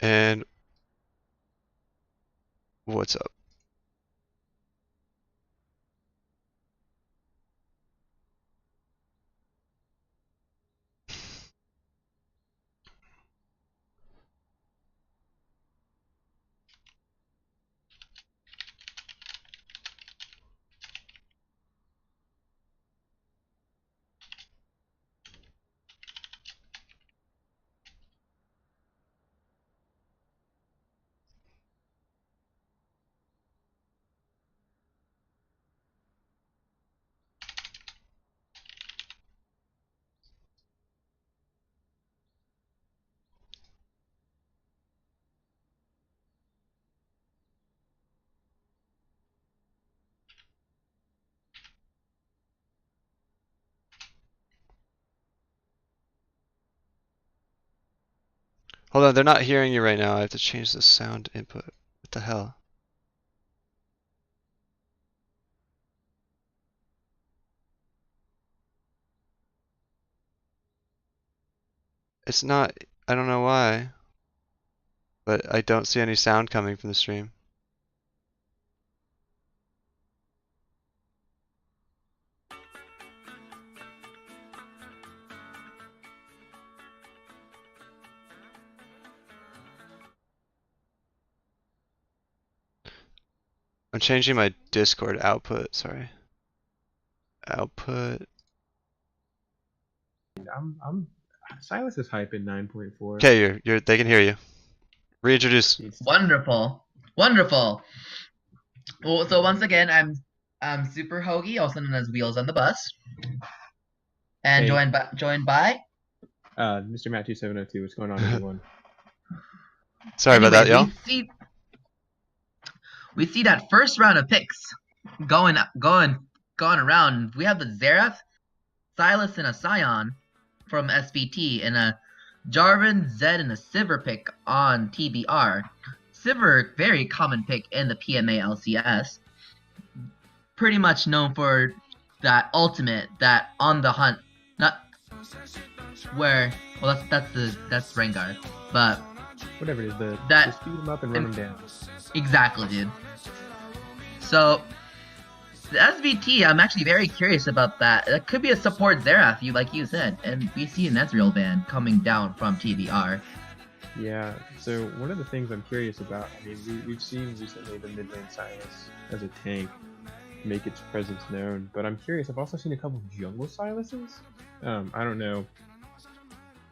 And what's up? Hold on, they're not hearing you right now. I have to change the sound input. What the hell? It's not, I don't know why, but I don't see any sound coming from the stream. I'm changing my Discord output, sorry. Output. Silas is hype in 9.4. Okay, they can hear you. Reintroduce. Wonderful. Wonderful. Well, so once again, I'm Super Hoagie, also known as Wheels on the Bus. And Hey. joined by Mr. Matt 2702. What's going on, everyone? Sorry about that, y'all. We see that first round of picks going around. We have the Xerath, Silas, and a Scion from SVT, and a Jarvan, Zed, and a Sivir pick on TBR. Sivir, very common pick in the PMA LCS. Pretty much known for that ultimate, that on the hunt, not where. Well, that's Rengar, but Whatever it is, the speed them up and run them down. Exactly, dude. So the SVT, I'm actually very curious about that. That could be a support Xerath, like you said, and we see an Ezreal ban coming down from TBR. Yeah, so one of the things I'm curious about, I mean, we've seen recently the mid lane Silas as a tank make its presence known, but I'm curious, I've also seen a couple of jungle Silases. I don't know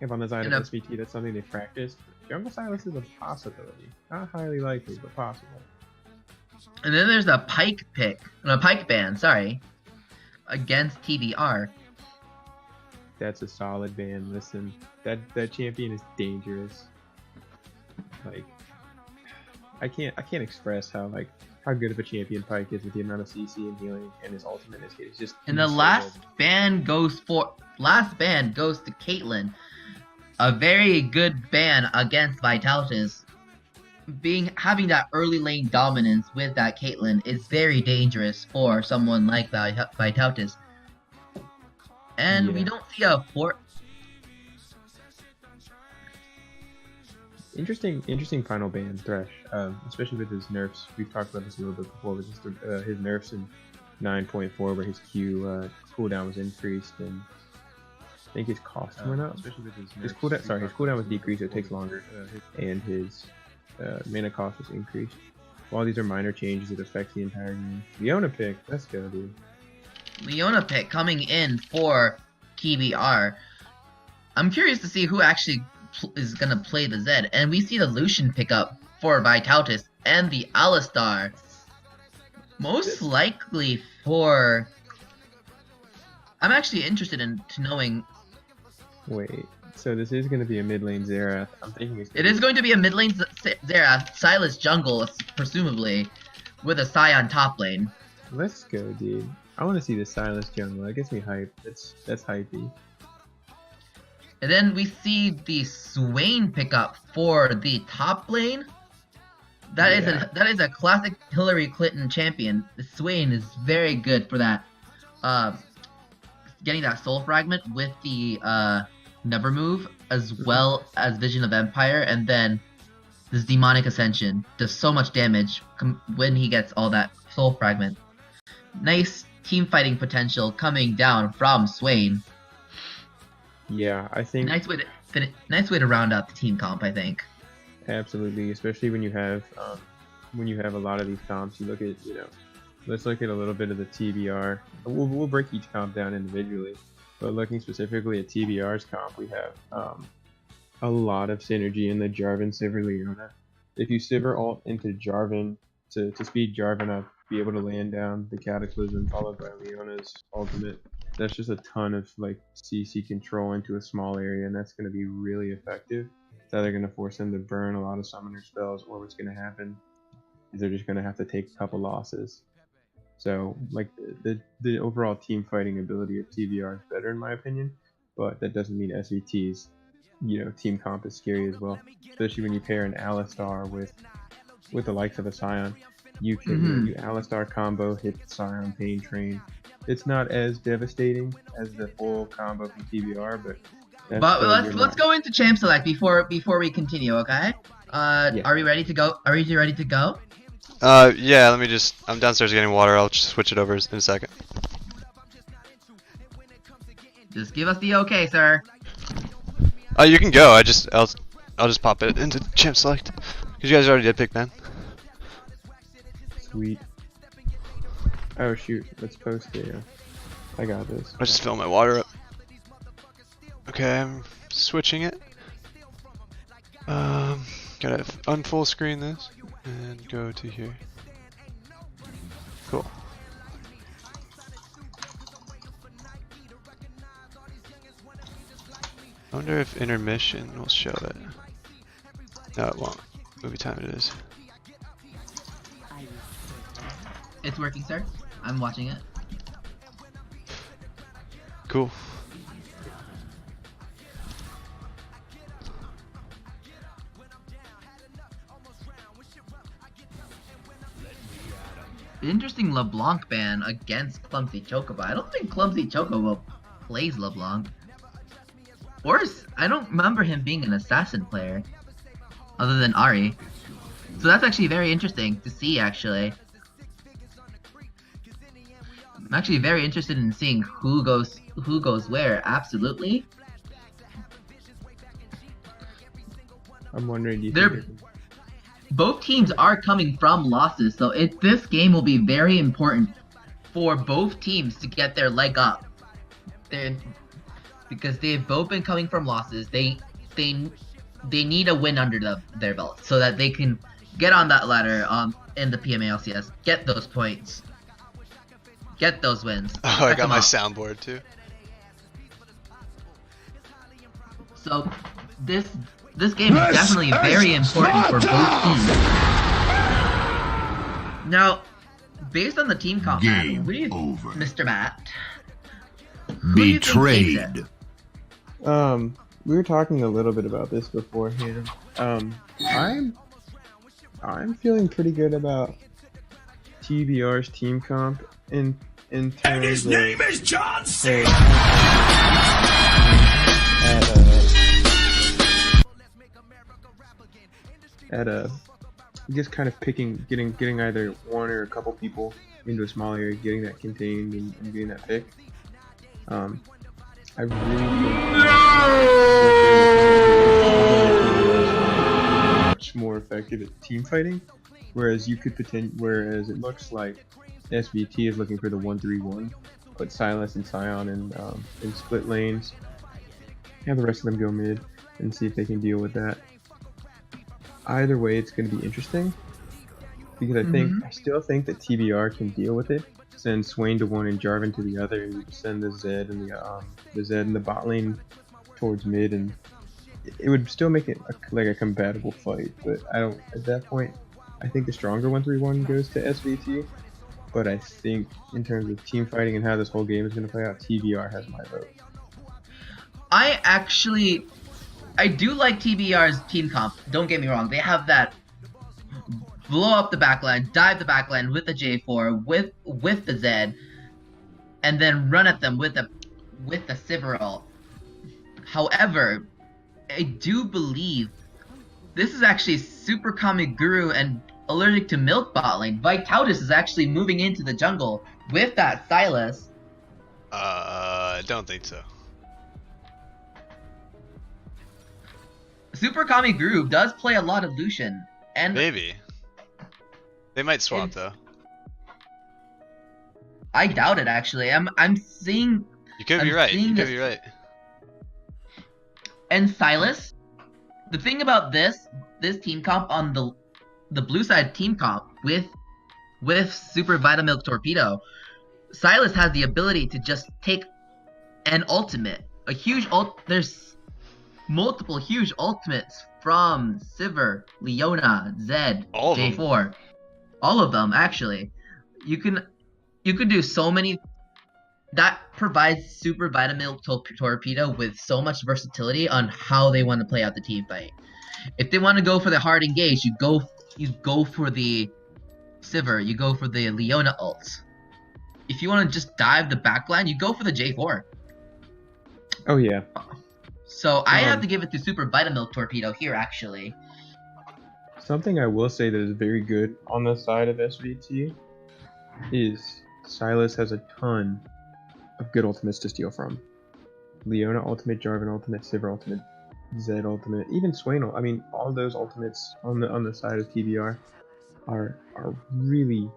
if on the side of SVT that's something they practiced. Jungle Silas is a possibility. Not highly likely, but possible. And then there's a Pike ban, sorry, against TBR. That's a solid ban. Listen, that champion is dangerous. Like, I can't express how good of a champion Pike is with the amount of CC and healing, and his ultimate is just. And the last ban goes to Caitlyn. A very good ban against Vitaltis. Having that early lane dominance with that Caitlyn is very dangerous for someone like Vitaltis. And we don't see a Interesting final ban, Thresh, especially with his nerfs. We've talked about this a little bit before, with just his nerfs in 9.4, where his Q cooldown was increased, and I think his cost went up. Especially with his cooldown was decreased, so it takes longer, and his mana cost was increased. While these are minor changes, it affects the entire game. Leona pick, let's go, dude. Leona pick coming in for TBR. I'm curious to see who actually is gonna play the Zed, and we see the Lucian pickup for Vitaltis and the Alistar. Most likely for. I'm actually interested in knowing. Wait, so this is going to be a mid lane Xerath. I'm thinking it is going to be a mid lane Xerath, Silas jungle, presumably, with a Scion top lane. Let's go, dude. I want to see the Silas jungle. That gets me hyped. That's hypey. And then we see the Swain pickup for the top lane. That is a classic Hillary Clinton champion. The Swain is very good for that. Getting that soul fragment with the Never move, as well as Vision of Empire, and then This demonic ascension does so much damage when he gets all that soul fragment. Nice team fighting potential coming down from Swain. Yeah, I think Nice way to round out the team comp, I think. absolutely, especially when you have a lot of these comps. You look at, let's look at a little bit of the TBR. We'll break each comp down individually, but looking specifically at TBR's comp, we have a lot of synergy in the Jarvan Sivir Leona. If you Sivir ult into Jarvan to speed Jarvan up, be able to land down the Cataclysm followed by Leona's ultimate, that's just a ton of like CC control into a small area, and that's going to be really effective. It's either going to force them to burn a lot of summoner spells, or what's going to happen is they're just going to have to take a couple losses. So like the overall team fighting ability of TBR is better in my opinion, but that doesn't mean SVT's team comp is scary as well, especially when you pair an Alistar with the likes of a Scion. You can you Alistar combo hit Scion Pain Train. It's not as devastating as the full combo from TBR, but let's go into champ select before we continue, okay? Yeah. Are we ready to go? Yeah, I'm downstairs getting water. I'll just switch it over in a second. Just give us the okay, sir. Oh, you can go. I'll just pop it into champ select. Cause you guys already did pick man. Sweet. Oh shoot, let's post it. Yeah. I got this. I'll just fill my water up. Okay, I'm switching it. Gotta unfull screen this and go to here. Cool. I wonder if intermission will show it. No, it won't. Movie time it is. It's working, sir. I'm watching it. Cool. Interesting LeBlanc ban against Clumsy Chocobo. I don't think Clumsy Chocobo plays LeBlanc. Or I don't remember him being an assassin player, other than Ari. So that's actually very interesting to see, actually. I'm actually very interested in seeing who goes where. Absolutely. I'm wondering, Both teams are coming from losses, so this game will be very important for both teams to get their leg up. Because they've both been coming from losses, they need a win under their belt so that they can get on that ladder in the PMA LCS, get those points, get those wins. Oh, I got my soundboard too. So this game is definitely very important for both teams. Now, based on the team comp, Mr. Matt, betrayed. We were talking a little bit about this beforehand. I'm feeling pretty good about TBR's team comp in terms And his name is John C. Just kind of getting either one or a couple people into a small area, getting that contained and getting that pick. I really think much more effective at team fighting, whereas whereas it looks like SVT is looking for the 1-3-1, put Silas and Scion in split lanes, have the rest of them go mid, and see if they can deal with that. Either way, it's going to be interesting because I still think that TBR can deal with it. Send Swain to one and Jarvan to the other, and you send the Zed and the Zed in the bot lane towards mid, and it would still make it like a compatible fight. But at that point, I think the stronger 1-3-1 goes to SVT. But I think in terms of team fighting and how this whole game is going to play out, TBR has my vote. I do like TBR's team comp. Don't get me wrong. They have that blow up the backline, dive the backline with the J4, with the Zed, and then run at them with the Sivir ult. However, I do believe This is actually Super Kami Guru and allergic to milk bot lane. Vitaldis is actually moving into the jungle with that Silas. I don't think so. Super Kami Guru does play a lot of Lucian, and Maybe. They might swap though. I doubt it actually. I'm seeing. You could be I'm right. seeing You could this- be right. And Silas, the thing about this team comp on the blue side team comp with Super Vitamilk Torpedo, Silas has the ability to just take an ultimate, a huge There's multiple huge ultimates from Sivir, Leona, Zed, All of them. J4, all of them actually. You can do so many. That provides Super Vitamilk Torpedo with so much versatility on how they want to play out the team fight. If they want to go for the hard engage, you go for the Sivir, you go for the Leona ults. If you want to just dive the backline, you go for the J4. Oh yeah. So I have to give it to Super Vitamilk Torpedo here actually. Something I will say that is very good on the side of SVT is Silas has a ton of good ultimates to steal from. Leona ultimate, Jarvan ultimate, Sivir ultimate, Zed ultimate, even Swain. I mean, all those ultimates on the side of TBR are really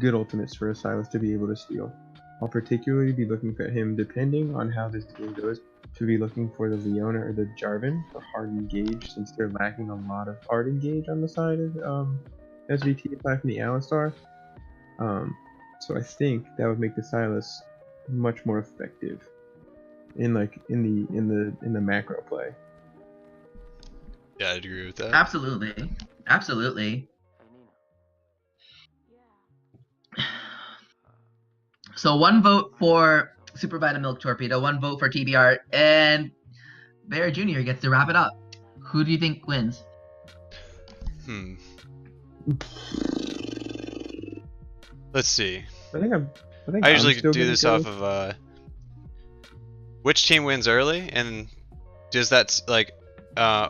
good ultimates for a Silas to be able to steal. I'll particularly be looking for him, depending on how this game goes, to be looking for the Leona or the Jarvan for hard engage, since they're lacking a lot of hard engage on the side of SVT aside from the Alistar. So I think that would make the Silas much more effective in the macro play. Yeah, I'd agree with that. Absolutely. So 1 vote for Super Vitamilk Torpedo, 1 vote for TBR, and Bear Jr. gets to wrap it up. Who do you think wins? Let's see. I I usually I'm still do gonna this go- off of which team wins early, and does that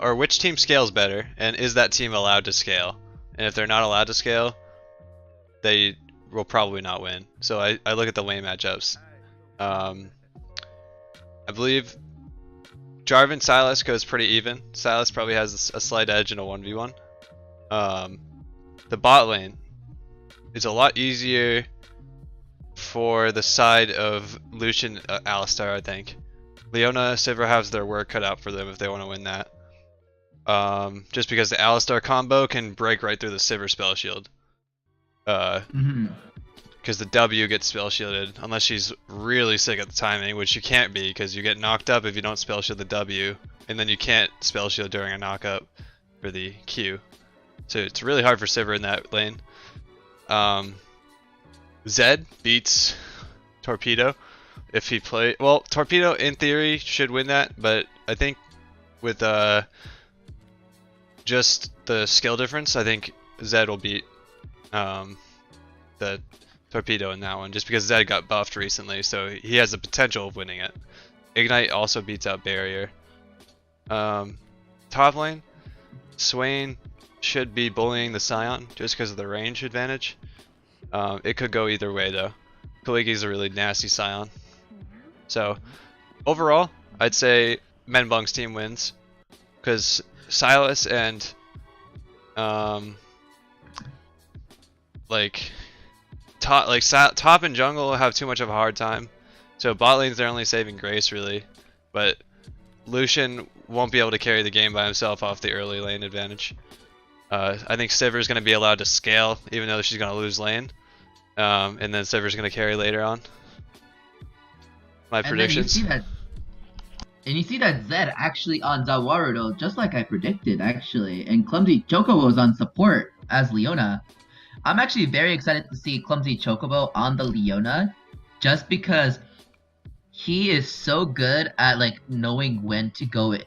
or which team scales better, and is that team allowed to scale? And if they're not allowed to scale, they will probably not win. So I look at the lane matchups. I believe Jarvan Silas goes pretty even. Silas probably has a slight edge in a 1v1. The bot lane is a lot easier for the side of Lucian Alistar, I think. Leona, Sivir has their work cut out for them if they want to win that. Just because the Alistar combo can break right through the Sivir spell shield. Because the W gets spell shielded unless she's really sick at the timing, which you can't be because you get knocked up if you don't spell shield the W, and then you can't spell shield during a knockup for the Q. So it's really hard for Sivir in that lane. Zed beats Torpedo if he Torpedo in theory should win that, but I think with just the skill difference, I think Zed will beat the Torpedo in that one, just because Zed got buffed recently, so he has the potential of winning it. Ignite also beats out Barrier. Top lane, Swain should be bullying the Scion just because of the range advantage. It could go either way though. Kaliki's a really nasty Scion. So overall, I'd say Menbung's team wins because Silas and top and jungle have too much of a hard time. So bot lane's their only saving grace really, but Lucian won't be able to carry the game by himself off the early lane advantage. I think Sivir's going to be allowed to scale even though she's going to lose lane. And then Sivir's going to carry later on. My predictions. And you see that Zed actually on Zawarudo, just like I predicted actually, and Clumsy Chocobo is on support as Leona. I'm actually very excited to see Clumsy Chocobo on the Leona, just because he is so good at like knowing when to go in.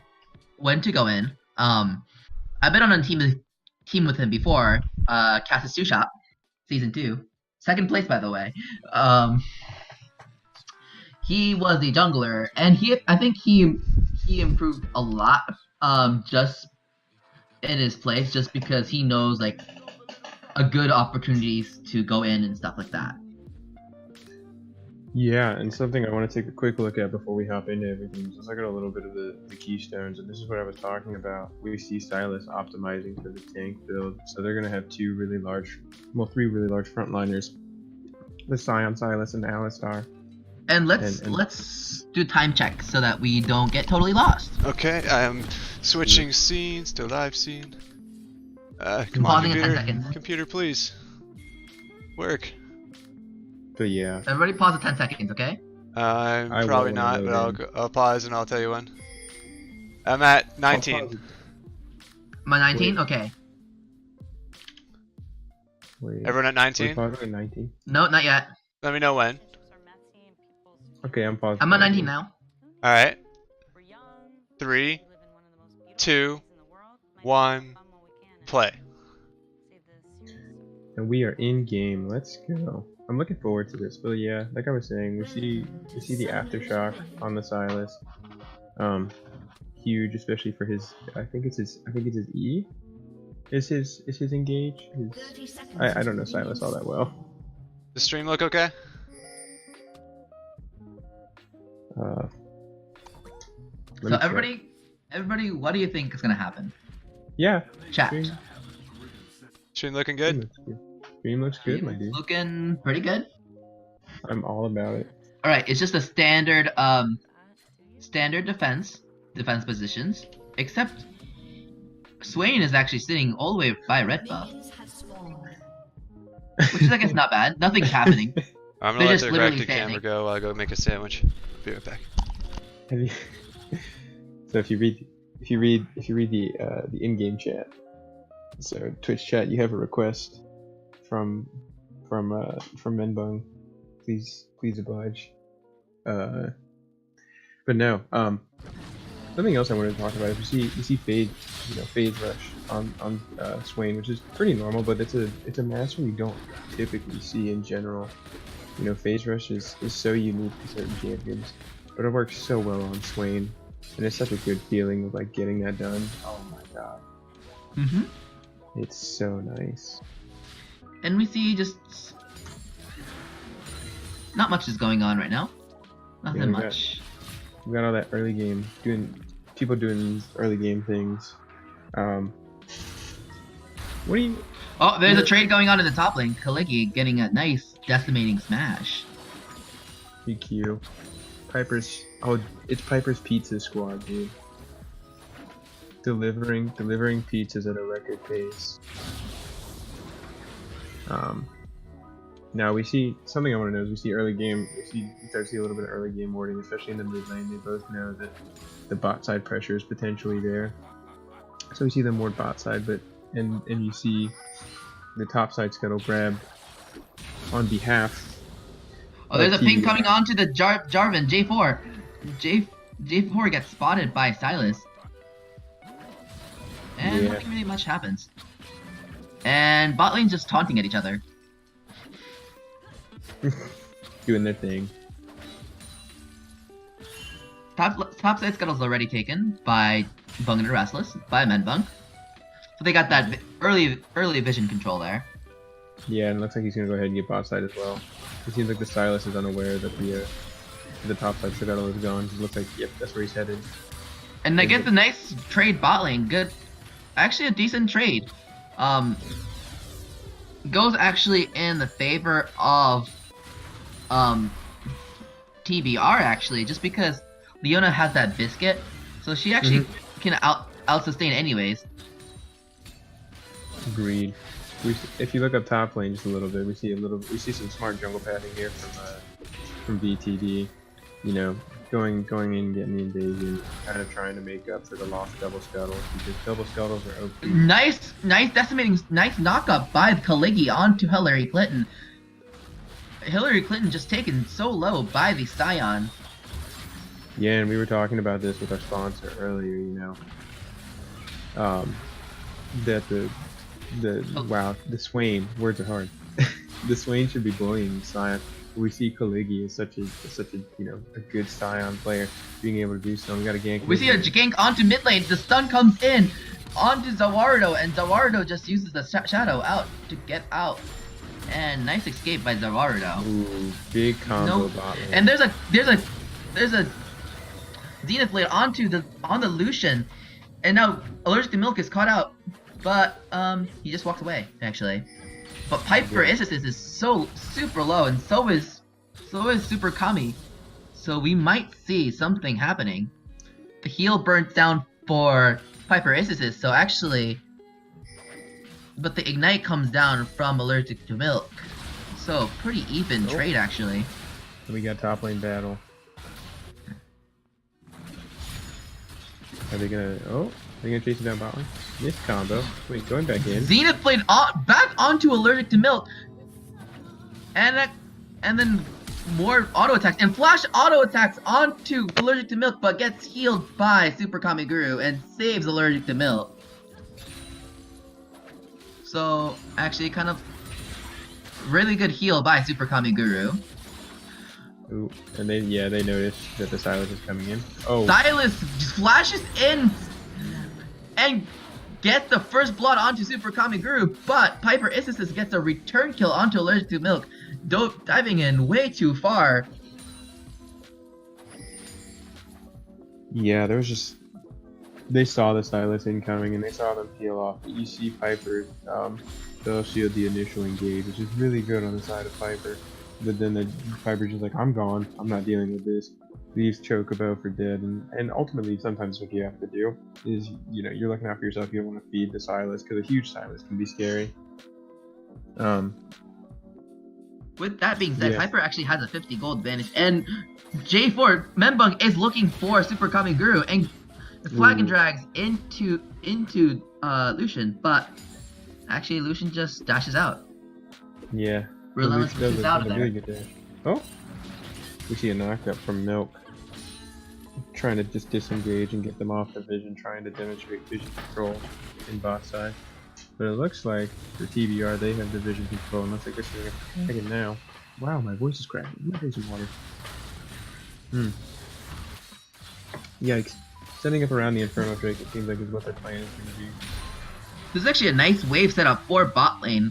I've been on a team with him before, Cassis Shop, season 2, 2nd place by the way. He was the jungler, and I think he improved a lot. Just in his place just because he knows like a good opportunities to go in and stuff like that. Yeah, and something I want to take a quick look at before we hop into everything. Let's look at a little bit of the keystones, and this is what I was talking about. We see Silas optimizing for the tank build, so they're gonna have three really large frontliners, the Scion, Silas, and Alistar. And let's do time check so that we don't get totally lost. Okay, I am switching scenes to live scene. Come on, Pausing in 10 computer. seconds. Computer, please. Work. But yeah, Everybody pause at 10 seconds, okay? I'm I will probably when I not, load but I'll pause and I'll tell you when. I'm at 19. My 19? Wait. Okay. Wait. Everyone at 19? We're pausing at 19. No, not yet. Let me know when. Okay, I'm pausing. I'm at 19 now. Alright. 3, 2, 1, play. And we are in game. Let's go. I'm looking forward to this. But yeah, like I was saying, we see the aftershock on the Silas. Huge, especially for his. I think it's his E. Is his engage? I don't know Silas all that well. The stream look okay? So everybody, what do you think is gonna happen? Yeah. Chat. Stream looking good? Stream looks good, my dude. Looking pretty good. I'm all about it. All right, it's just a standard defense positions, except Swain is actually sitting all the way by red buff, which is I guess not bad. Nothing's happening. I'm They're gonna let just the literally corrected camera standing. go while I go make a sandwich. Be right back. Have you- so if you read the in-game chat, so Twitch chat, you have a request from Menbung. Please oblige. But no. Something else I wanted to talk about is you see Fade rush on Swain, which is pretty normal, but it's a master you don't typically see in general. Phase rush is so unique to certain champions, but it works so well on Swain, and it's such a good feeling of like getting that done. Oh my god. Mhm. It's so nice. And we see just not much is going on right now. Nothing Yeah, we got- much. We got all that early game people doing early game things. What do you? Oh, there's a trade going on in the top lane. Kaligi getting a nice decimating smash. PQ. It's Piper's Pizza Squad, dude. Delivering pizzas at a record pace. Now we see something I want to know is we see early game. We start to see a little bit of early game warding, especially in the mid lane. They both know that the bot side pressure is potentially there, so we see them ward bot side. But and you see the top side scuttle grab on behalf. Oh, there's a ping TBR. coming on to the Jarvan J4. J4 gets spotted by Silas, and Yeah. nothing really much happens. And bot lane's just taunting at each other. Doing their thing. Top side scuttle's already taken by Bung and the Restless, by Menbung. So they got that early vision control there. Yeah, and it looks like he's gonna go ahead and get bot side as well. It seems like the Silas is unaware that the top side scuttle is gone. It looks like yep, that's where he's headed. And they get the nice trade bot lane. Good, actually a decent trade. Goes actually in the favor of TBR actually, just because Leona has that biscuit, so she actually can out sustain anyways. Agreed. If you look up top lane just a little bit, we see some smart jungle padding here from BTD. Going in, getting the invasion, kind of trying to make up for the lost double scuttles, because double scuttles are OP. Nice decimating, nice knockup by Kaligi onto Hillary Clinton. Hillary Clinton just taken so low by the Scion. Yeah, and we were talking about this with our sponsor earlier. That the Swain, words are hard. the Swain should be bullying Scion. We see Kaligi is such a a good Scion player, being able to do so. We got a gank. We see a gank onto mid lane. The stun comes in onto Zawardo, and Zawardo just uses the shadow out to get out. And nice escape by Zawardo. Ooh, big combo bot lane. And there's a Zenith Blade on the Lucian, and now Allergic to Milk is caught out, but he just walks away actually. But Piper Isis is so super low, and so is Super Kami, so we might see something happening. The heal burnt down for Piper Isis, so actually, but the ignite comes down from Allergic to Milk, so pretty even trade actually. We got top lane battle. Are they gonna? Oh, they're gonna chase it down bot lane. Missed combo. Wait, going back in. Zenith Blade back onto Allergic to Milk, and then more auto attacks and flash auto attacks onto Allergic to Milk, but gets healed by Super Kamiguru and saves Allergic to Milk. So actually, kind of really good heal by Super Kamiguru. Ooh, and they noticed that the Silas is coming in. Oh, Silas just flashes in and gets the first blood onto Super Kamiguru, but Piper Isis gets a return kill onto Allergic to Milk, diving in way too far. yeah, there was just they saw the Silas incoming and they saw them peel off. But you see Piper they'll shield the initial engage, which is really good on the side of Piper. But then the Piper's just like, I'm gone. I'm not dealing with this. Leaves Chocobo for dead, and ultimately sometimes what you have to do is, you're looking out for yourself. You don't want to feed the Silas because a huge Silas can be scary. With that being said, Yeah. Piper actually has a 50 gold advantage, and J4 Membung is looking for Super Kamiguru and flag and drags into Lucian, but actually Lucian just dashes out. Yeah. Relentless That was pushes out of a there. really good dash. Oh, we see a knockup from Milk, trying to just disengage and get them off the vision, trying to demonstrate vision control in bot side. But it looks like for TBR they have the vision control, and looks like this is a second now. Wow, my voice is cracking. My face is water. Yikes. Setting up around the Inferno Drake, it seems like is what their plan is going to be. There's actually a nice wave setup for bot lane,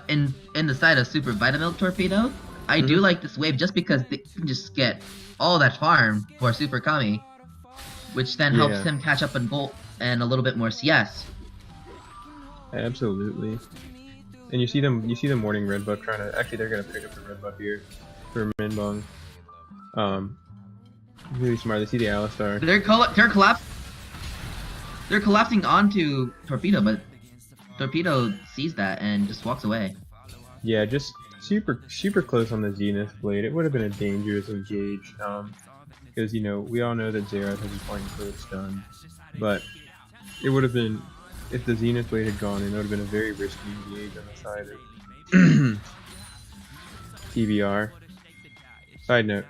in the side of Super Vitamilk Torpedo. I do like this wave just because they can just get all that farm for Super Kami, which then helps him catch up in gold and a little bit more CS. Absolutely. And you see them warning Red Buff trying to, actually they're gonna pick up the Red Buff here for Minbong. Really smart. They see the Alistar. They're collapsing onto Torpedo, but Torpedo sees that and just walks away. Yeah, just super close on the Zenith Blade. It would have been a dangerous engage, because we all know that Xerath has a point for stun, but it would have been, if the Zenith Blade had gone in, it would have been a very risky engage on the side of TBR. Side note,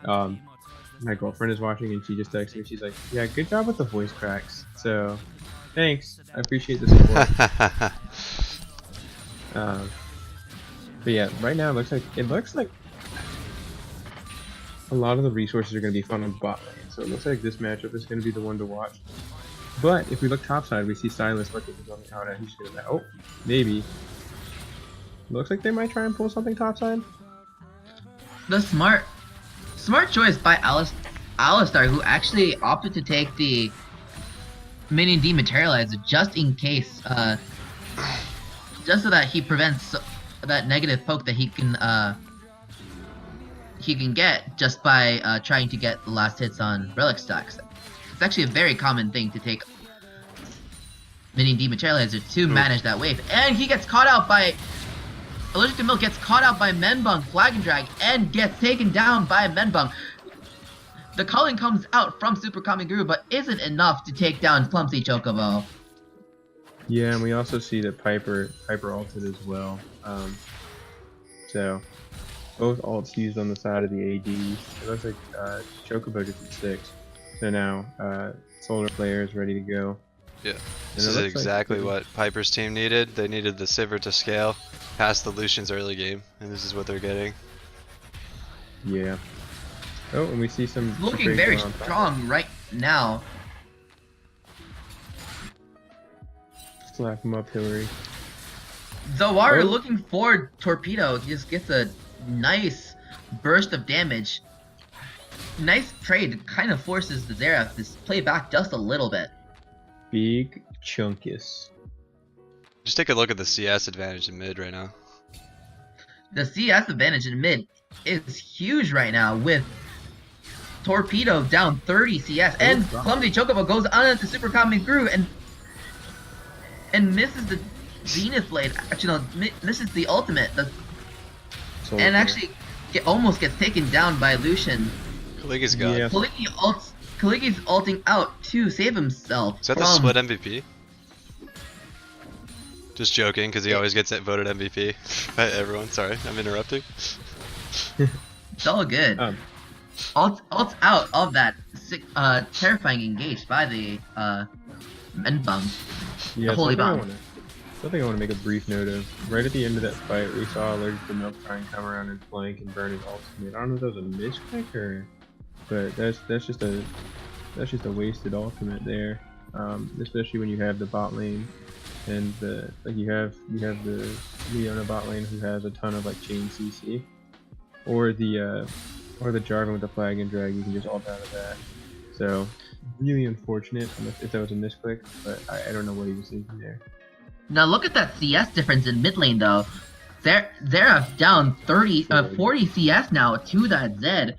my girlfriend is watching and she just texted me. She's like, "Yeah, good job with the voice cracks." So, thanks. I appreciate the support. But yeah, right now it looks like a lot of the resources are going to be fun on bot lane. So it looks like this matchup is going to be the one to watch. But if we look topside, we see Silas looking on the counter. He's going to maybe. Looks like they might try and pull something topside. The smart choice by Alistar, who actually opted to take the minion dematerializer just in case, just so that he prevents that negative poke that he can get just by trying to get the last hits on relic stacks. It's actually a very common thing to take minion dematerializer to manage that wave, and he gets caught out by Allergic to Milk, gets caught out by Menbung flag and drag and gets taken down by Menbung. The culling comes out from Super Kamiguru, but isn't enough to take down Clumsy Chocobo. Yeah, and we also see that Piper ulted as well. So both ults used on the side of the AD. It looks like Chocobo just at 6. So now Solar player is ready to go. Yeah, this is exactly what Piper's team needed. They needed the Sivir to scale. past the Lucian's early game, and this is what they're getting. Yeah. Oh, and we see some Looking trades very going on top. strong right now. Slap him up, Hillary. Zawaru Oh. looking for Torpedo. He just gets a nice burst of damage. Nice trade. Kind of forces the Xerath to play back just a little bit. Big Chunkus. Just take a look at the CS advantage in mid right now. The CS advantage in mid is huge right now with Torpedo down 30 CS, and God. Clumsy Chocobo goes on into Super Common Crew and misses the Zenith Blade. Actually, no, misses the ultimate. So And actually almost gets taken down by Lucian. Kaligi's gone. Yeah. Kaligi's ulting out to save himself. Is that the from- split MVP? Just joking, because he always gets voted MVP by everyone. Sorry, I'm interrupting. It's all good. Ults out of that terrifying engage by the Men Bum. Yeah, Holy bomb. Something I want to make a brief note of. Right at the end of that fight, we saw Allergic to Milk try and come around and flank and burn his ultimate. I don't know if that was a misclick or, but that's just a wasted ultimate there. Especially when you have the bot lane and you have the Leona bot lane who has a ton of like chain CC, or the Jarvan with the flag and drag. You can just ult out of that. So really unfortunate if that was a misclick, but I don't know what he was thinking there. Now look at that CS difference in mid lane though. They're down 40 CS now to that Zed.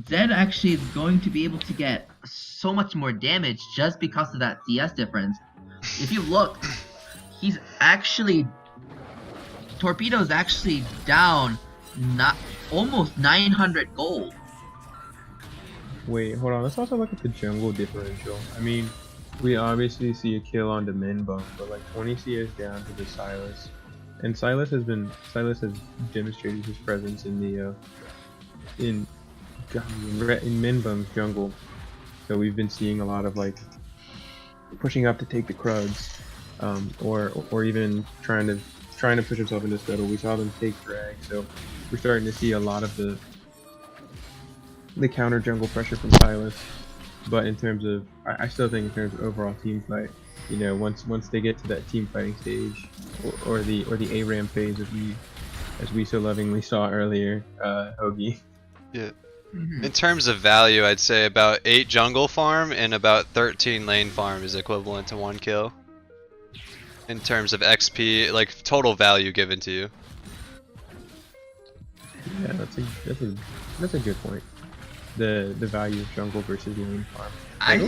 Zed actually is going to be able to get so much more damage just because of that CS difference. If you look, Torpedo's actually down almost 900 gold. Wait, hold on. Let's also look at the jungle differential. I mean, we obviously see a kill on the Minbum, but like 20 CS down to the Silas, and Silas has demonstrated his presence in the in Minbum's jungle. So we've been seeing a lot of like pushing up to take the Krugs, or even trying to push himself into Scuttle. We saw them take drag, so we're starting to see a lot of the counter jungle pressure from Silas. But in terms of, I still think in terms of overall team fight, you know, once they get to that team fighting stage, or the ARAM phase as we so lovingly saw earlier, Hoagie. Yeah. In terms of value, I'd say about 8 jungle farm and about 13 lane farm is equivalent to 1 kill. In terms of XP, like total value given to you. Yeah, that's a good point. The value of jungle versus lane farm. I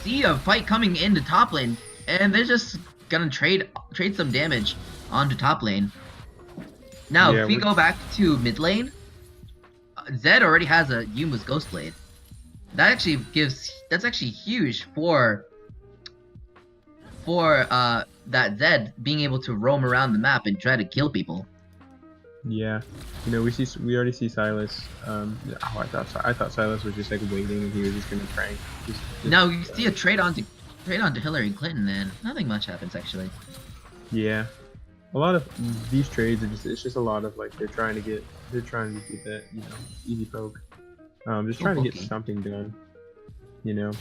see a fight coming into top lane, and they're just gonna trade some damage onto top lane. Now, Yeah, if we go back to mid lane, Zed already has a Yuma's Ghost Blade. That's actually huge for that Zed being able to roam around the map and try to kill people. Yeah, you know, we already see Silas. I thought Silas was just like waiting and he was just gonna prank. Now you see a trade onto Hillary Clinton, and nothing much happens actually. Yeah, a lot of these trades it's just a lot of like they're trying to get that, you know, easy poke. Just trying to get something done. You know,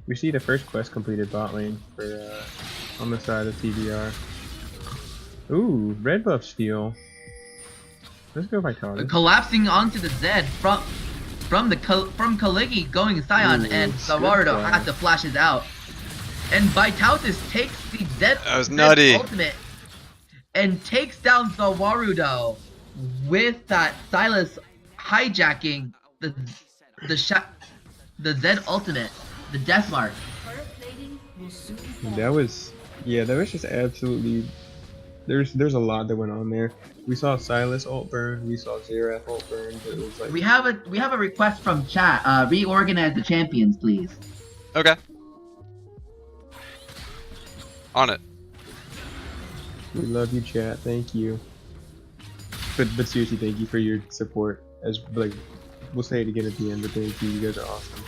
we see the first quest completed bot lane for on the side of TBR. Ooh, red buff steal. Let's go Vitality. Collapsing onto the Zed from Kaligi going Scion, Ooh, and good Zawardo flash. has to flash it out. And Vitautis takes the Zed That was nutty. ultimate and takes down Zawarudo with that Silas hijacking the Zed ultimate, the Death Mark. That was just absolutely. There's a lot that went on there. We saw Silas ult burn, we saw Xerath ult burn, but it was like We have a request from chat. Reorganize the champions, please. Okay. On it. we love you, chat. Thank you. But seriously, thank you for your support. As like we'll say it again at the end, but thank you. You guys are awesome.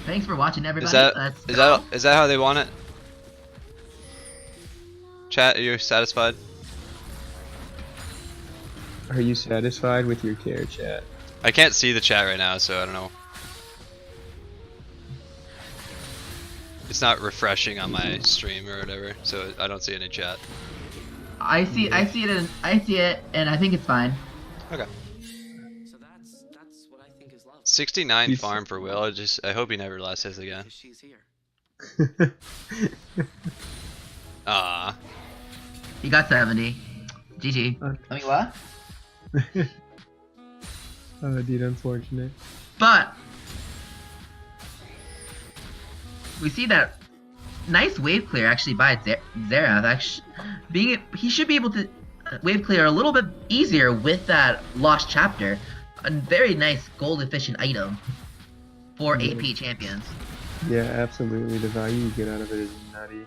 Thanks for watching, everybody. Is that how they want it? Chat, are you satisfied? Are you satisfied with your care, chat? I can't see the chat right now, so I don't know. It's not refreshing on my stream or whatever, so I don't see any chat. I see it, and I think it's fine. Okay. So that's what I think is love. 69 He's- farm for Will. I hope he never last hits again. Because she's here. Ah. He got 70. GG. I mean, what? Oh, dude, unfortunate. But we see that nice wave clear actually by Xerath. Actually, he should be able to wave clear a little bit easier with that lost chapter. A very nice gold efficient item for AP champions. Yeah, absolutely. The value you get out of it is nutty.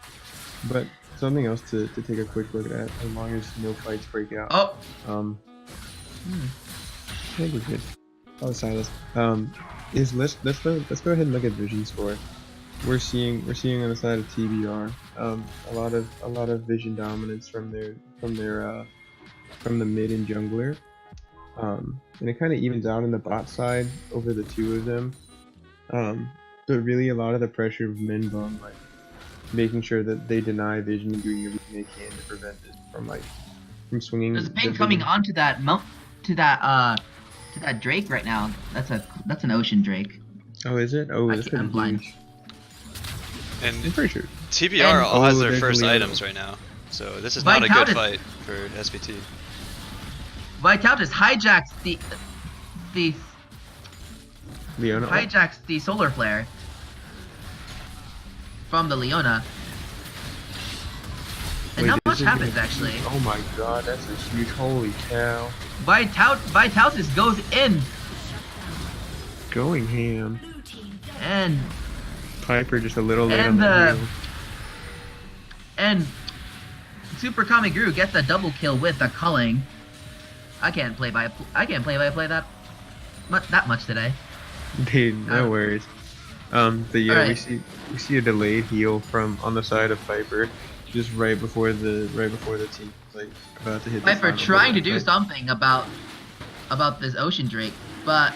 But something else to take a quick look at, as long as no fights break out. Oh, I think we're good. Oh, Silas. Is let's go ahead and look at vision score. We're seeing on the side of TBR a lot of vision dominance from the mid and jungler. And it kind of evens out in the bot side over the two of them. But really a lot of the pressure of Minbum, like making sure that they deny vision and doing everything they can to prevent it from swinging. there's a ping the coming vision. onto that to that Drake right now. That's an ocean Drake. Oh, is it? Oh, that's I'm pretty blind. huge. And I'm pretty sure. TBR And- all has Oh, their there's first Leona. items right now, so this is not a good Vitalitas- fight for SVT. Vitalitas hijacks the Leona. hijacks the solar flare from the Leona. And Wait, not this much is happens gonna- actually. Oh my god, that's a huge. Holy cow. Vitalitas goes in Going ham. and Piper just a little late on And, the heel. and Super Kamiguru gets a double kill with a culling. I can't play by play that much today. Dude, no worries. But yeah, Alright. we see a delayed heal from on the side of Piper, just right before the team is like about to hit. the Piper final trying to bullet, do right? something about this Ocean Drake, but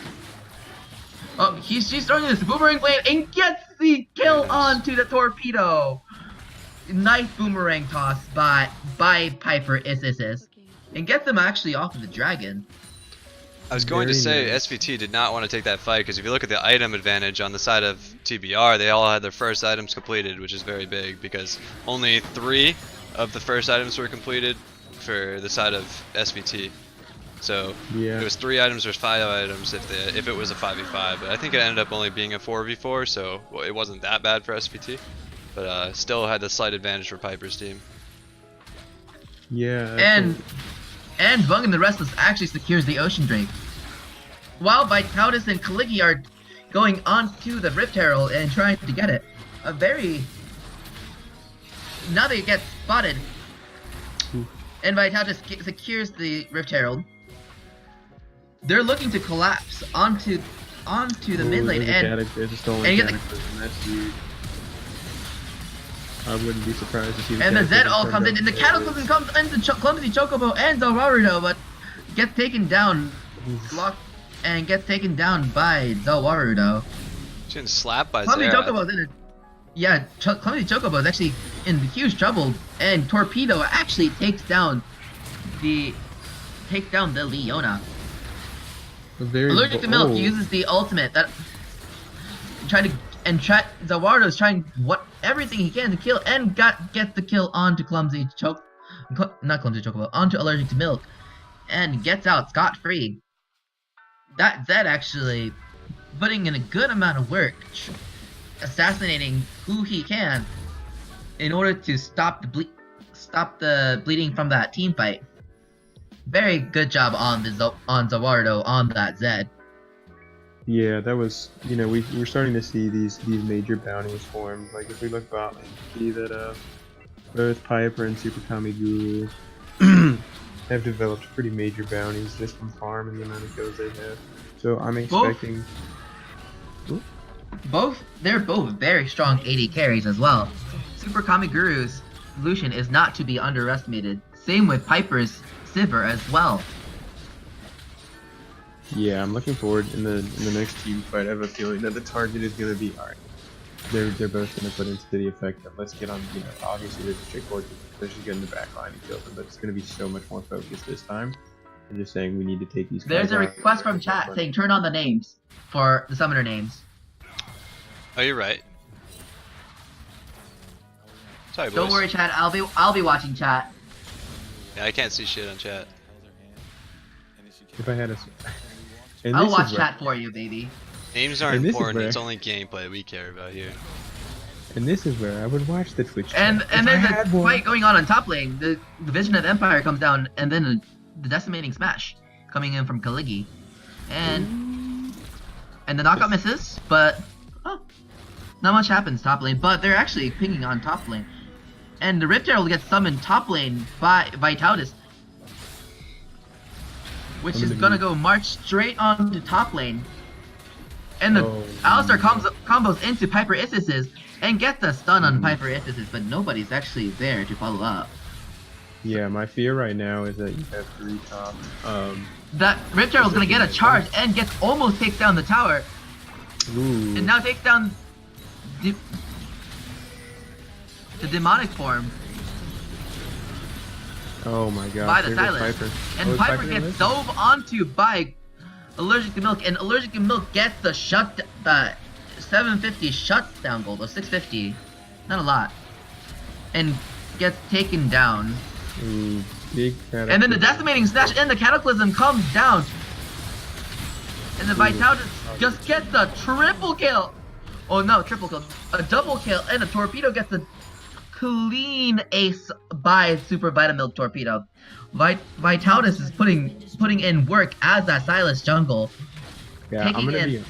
she's throwing this boomerang blade and gets the kill Nice. onto the torpedo. Nice boomerang toss by Piper is and gets them actually off of the dragon. I was going to Very say nice. SVT did not want to take that fight because if you look at the item advantage on the side of TBR, they all had their first items completed, which is very big because only 3 of the first items were completed for the side of SVT. So Yeah. it was 3 items versus 5 items if it was a 5v5, but I think it ended up only being a 4v4, so it wasn't that bad for SVT, but still had the slight advantage for Piper's team. Yeah. And Vung and the Restless actually secures the Ocean Drake. While Vitalitas and Kaliki are going onto the Rift Herald and trying to get it. Now they get spotted. And Vitalitas secures the Rift Herald. They're looking to collapse onto the mid lane there's a stolen and get the- cataclysm. That's huge. I wouldn't be surprised to see the and the Zed cataclysm all come comes in, down and the there. Cataclysm comes into Clumsy Chocobo and Zawarudo, but gets taken down, gets taken down by Zawarudo. She's getting slapped by Clumsy Xerath. Chocobo's in it. Yeah, Clumsy Chocobo is actually in huge trouble, and Torpedo actually takes down the Leona. Allergic to Milk uses the ultimate that Zawarudo's trying everything he can to kill and gets the kill onto onto Allergic to Milk and gets out scot-free. That Zed actually putting in a good amount of work assassinating who he can in order to stop the bleeding from that team fight. Very good job on Zawarudo on that Zed. Yeah, that was, we're starting to see these major bounties formed. Like if we look bot lane, we see that both Piper and Super Kamiguru have developed pretty major bounties just from farm and the amount of kills they have. So I'm expecting. They're both very strong AD carries as well. Super Kamiguru's Lucian is not to be underestimated. Same with Piper's Sivir as well. Yeah, I'm looking forward in the next team fight. I have a feeling that the target is gonna be alright. They're both gonna put into the effect of let's get on. You know, obviously there's a straightforward, let's just get in the back line and kill them. But it's gonna be so much more focused this time. I'm just saying we need to take these. There's guys a out. request from chat saying turn on the names for the summoner names. Oh, you're right. Sorry, boys. Don't worry, chat. I'll be watching chat. Yeah, I can't see shit on chat. If I had a. And I'll this watch is chat for you, baby. Names aren't And this is important. where- It's only gameplay we care about here. And this is where I would watch the Twitch. And chat. and If I there's a had one- fight going on top lane. The Vision of Empire comes down, and then the decimating smash coming in from Kaligi, and the knockout misses, but not much happens top lane. But they're actually pinging on top lane, and the Rift Herald gets summoned top lane by Vitaldis, which is gonna go march straight on to top lane. And the Alistar combos into Piper Isis's and gets the stun on Piper Isis's, but nobody's actually there to follow up. Yeah, my fear right now is that you have 3 top. That Rift Herald's gonna get a charge and almost takes down the tower, Ooh. and now takes down the demonic form Oh my god. by the there goes Silas. Piper. And Oh, is Piper gonna gets live? dove onto by Allergic to Milk, and Allergic to Milk gets the 750 shutdown gold, or 650, not a lot, and gets taken down. Ooh, big And then the decimating smash and the cataclysm comes down, and the Vitaldis just gets the triple kill. Oh no, triple kill, a double kill, and a torpedo gets a clean ace by Super Vitamilk Torpedo. Vitaldis is putting in work as that Silas jungle. Yeah, I'm taking gonna in- be.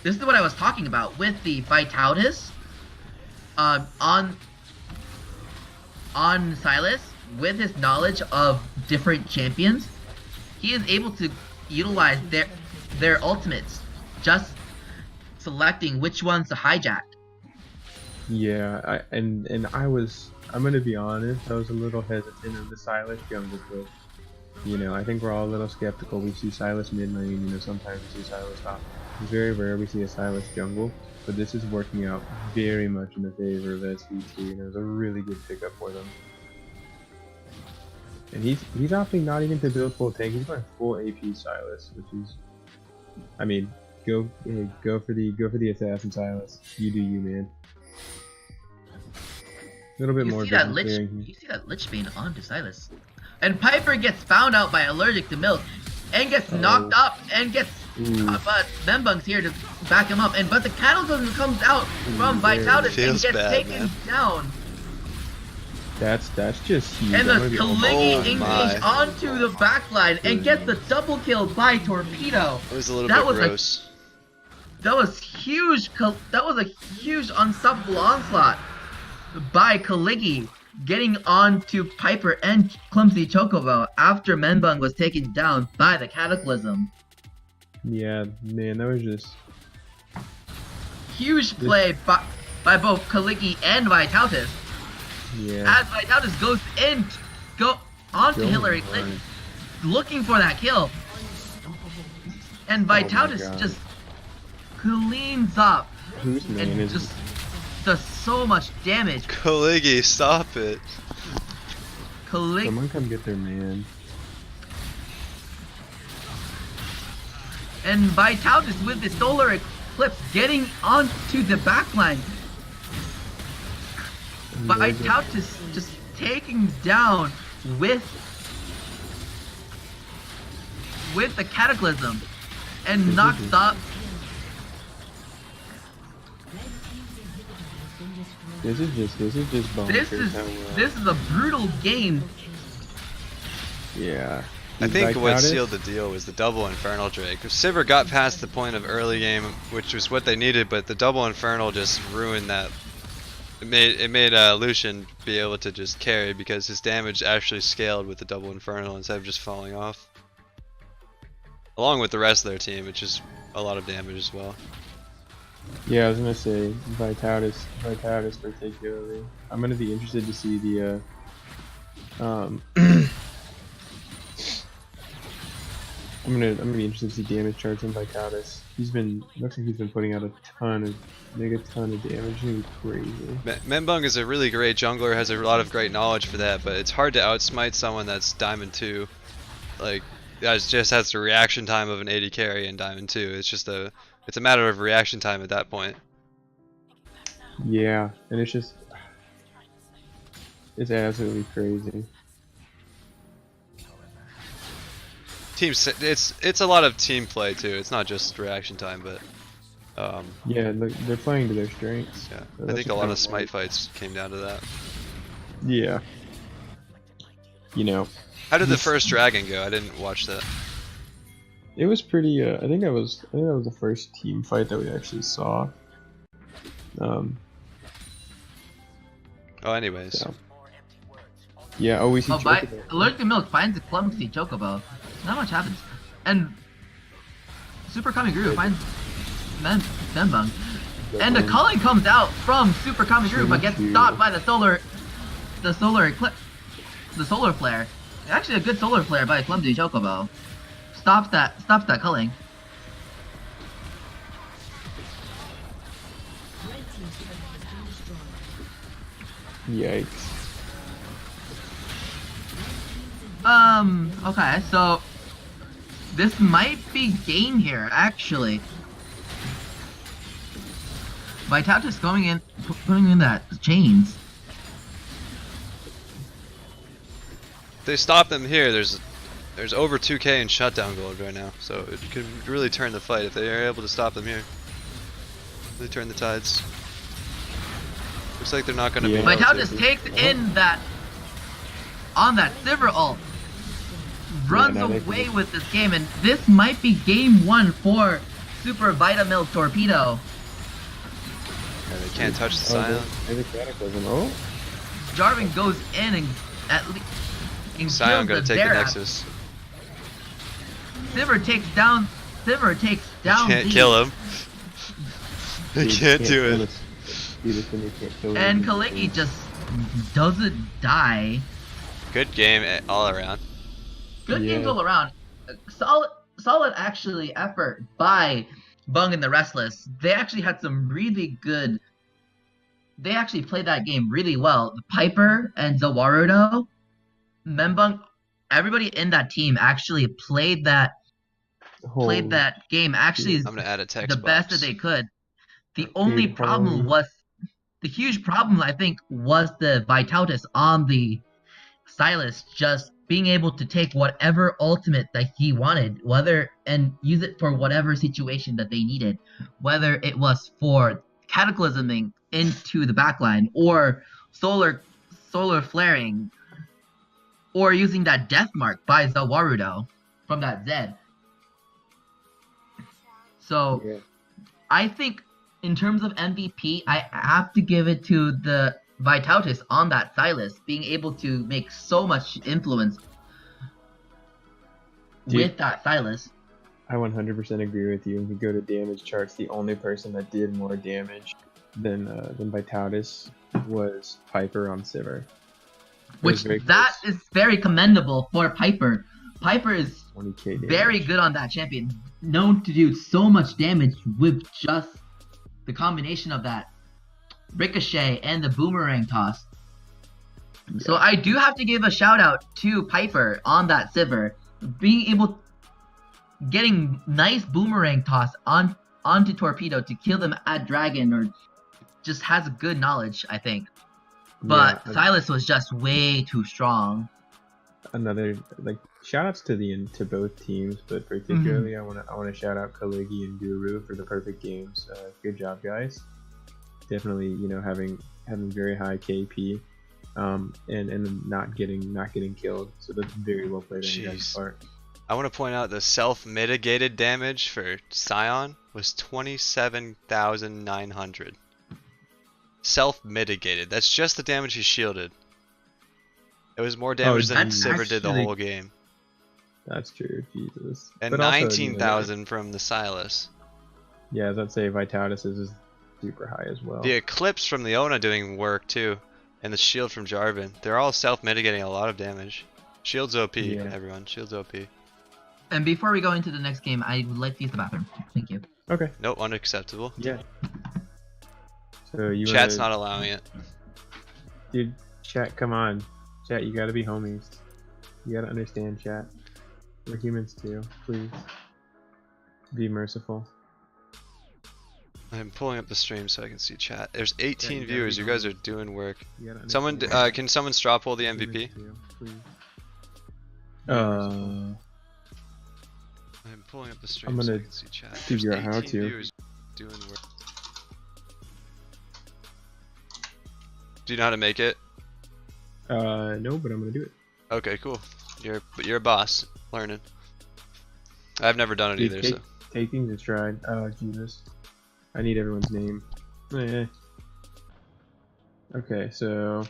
This is what I was talking about with the Vitaldis on Silas. With his knowledge of different champions, he is able to utilize their ultimates, just selecting which ones to hijack. Yeah, I'm gonna be honest, I was a little hesitant of the Silas jungle push. You know, I think we're all a little skeptical. We see Silas mid lane, you know, sometimes we see Silas top. It's very rare we see a Silas jungle, but this is working out very much in the favor of SVT, and it was a really good pickup for them. And he's opting not even to build full tank, he's going full AP Silas, which is, I mean, go for the assassin Silas. You do you, man. A little bit more You see that Lich Bane onto Silas. And Piper gets found out by Allergic to Milk and gets knocked up and gets but Membung's here to back him up, but the Cataclysm comes out from Vitaldis and Feels gets bad, taken man. down. That's just huge. And the I'm gonna be Kaligi Oh engage my. onto the backline and gets the double kill by Torpedo. It was a little That bit was a- gross. That was huge. That was a huge unstoppable onslaught by Kaligi, getting onto Piper and Clumsy Chocobo after Menbung was taken down by the Cataclysm. Yeah, man, that was just Huge play by both Kaligi and Vitaldis. yeah. As Vitaldis goes onto Oh Hillary my Clinton, God. looking for that kill, and Vitaldis God. just cleans up Whose man and is just does so much damage. Kaligi, stop it. Kaligi. someone come get their man? And Vitaldis with the solar eclipse getting onto the backline. Vitaldis just taking down with the Cataclysm and knocks up. This is just bonkers. how well. This is a brutal game. Yeah. I think what Vitaldis? sealed the deal was the double Infernal Drake. Sivir got past the point of early game, which was what they needed, but the double Infernal just ruined that. It made Lucian be able to just carry because his damage actually scaled with the double Infernal instead of just falling off. Along with the rest of their team, which is a lot of damage as well. Yeah, I was gonna say Vitaldis particularly. I'm gonna be interested to see the I'm I'm gonna be interested to see damage charts on Vitalis. Looks like he's been putting out a ton of damage. It's gonna be crazy. Membung is a really great jungler, has a lot of great knowledge for that, but it's hard to outsmite someone that's Diamond 2. Like, that just has the reaction time of an AD carry in Diamond 2. It's a matter of reaction time at that point. Yeah, and it's absolutely crazy. It's a lot of team play too. It's not just reaction time, but yeah, they're playing to their strengths. yeah, So I that's think a what lot kinda of smite fights came down to that. Yeah. You know, How did the first dragon go? I didn't watch that. it was pretty. I think that was the first team fight that we actually saw. Oh, anyways. So. Yeah. Oh, we see. Allergic Milk finds a clumsy Chocobo. Not much happens. And Super Kamiguru finds Membung. And the culling comes out from Super Kamiguru but gets stopped by the solar flare. Actually a good solar flare by a clumsy Chocobo. Stops that culling. Yikes. Okay, so this might be game here, actually. Vitalis going in, putting in that chains. If they stop them here, there's over 2k in shutdown gold right now, so it could really turn the fight if they are able to stop them here. Really turn the tides. Looks like they're not going to be able Vitalis to. takes in that on that Sivir ult. Runs away with this game, and this might be game 1 for Super Vitamilk Torpedo. Yeah, they can't touch the Scion. There's a cataclysm. Oh. Jarvan goes in and at least Scion kills gotta take the Nexus. Sivir takes down Can't Z. kill him. They can't do it. And Kaliki just doesn't die. Good game all around. Good games all around. Solid actually effort by Bung and the Restless. They actually had some really good. They actually played that game really well. Piper and Zawarudo, Membung, everybody in that team actually played that game actually I'm gonna add a text the best box. that they could. The only problem was the huge problem I think was the Vitalis on the Silas just being able to take whatever ultimate that he wanted, and use it for whatever situation that they needed, whether it was for cataclysming into the backline or solar flaring, or using that death mark by Zawarudo from that Zed. So I think in terms of MVP, I have to give it to the Vitalis on that Silas, being able to make so much influence with that Silas. I 100% agree with you. If you go to damage charts, the only person that did more damage than Vitalis was Piper on Sivir. Which that is very commendable for Piper. Piper is 20k very good on that champion, known to do so much damage with just the combination of that ricochet and the boomerang toss. So I do have to give a shout out to Piper on that Sivir, being able getting nice boomerang toss onto Torpedo to kill them at Dragon, or just has a good knowledge, I think. But Silas was just way too strong. Another shout outs to both teams, but particularly I wanna shout out Kaligi and Guru for the perfect games. Good job, guys. Definitely, having very high KP, and not getting killed. So that's very well played on your guys' part. I want to point out the self-mitigated damage for Scion was 27,900. Self-mitigated. That's just the damage he shielded. It was more damage than Sivir did the whole game. That's true, Jesus. And 19,000 from the Silas. Yeah, as I'd say, Vitalis is super high as well. The Eclipse from Leona doing work too, and the shield from Jarvan. They're all self-mitigating a lot of damage. Shield's OP, everyone. Shield's OP. And before we go into the next game, I would like to use the bathroom. Thank you. Okay. Nope, unacceptable. Yeah. So you Chat's wanna, not allowing it. dude, chat, come on. Chat, you gotta be homies. You gotta understand, chat. We're humans too. Please. Be merciful. I'm pulling up the stream so I can see chat. There's 18 you gotta viewers. be You guys are humble. doing work. You gotta Someone, understand. can someone straw poll the Humans MVP? too, please. I'm pulling up the stream I'm so I gonna can see chat. figure There's out how 18 to. viewers doing work. Do you know how to make it? No, but I'm gonna do it. Okay, cool. You're a boss. Learning. I've never done it Dude, either, take, so. take things in stride. Oh, Jesus. I need everyone's name. Eh. Okay, so...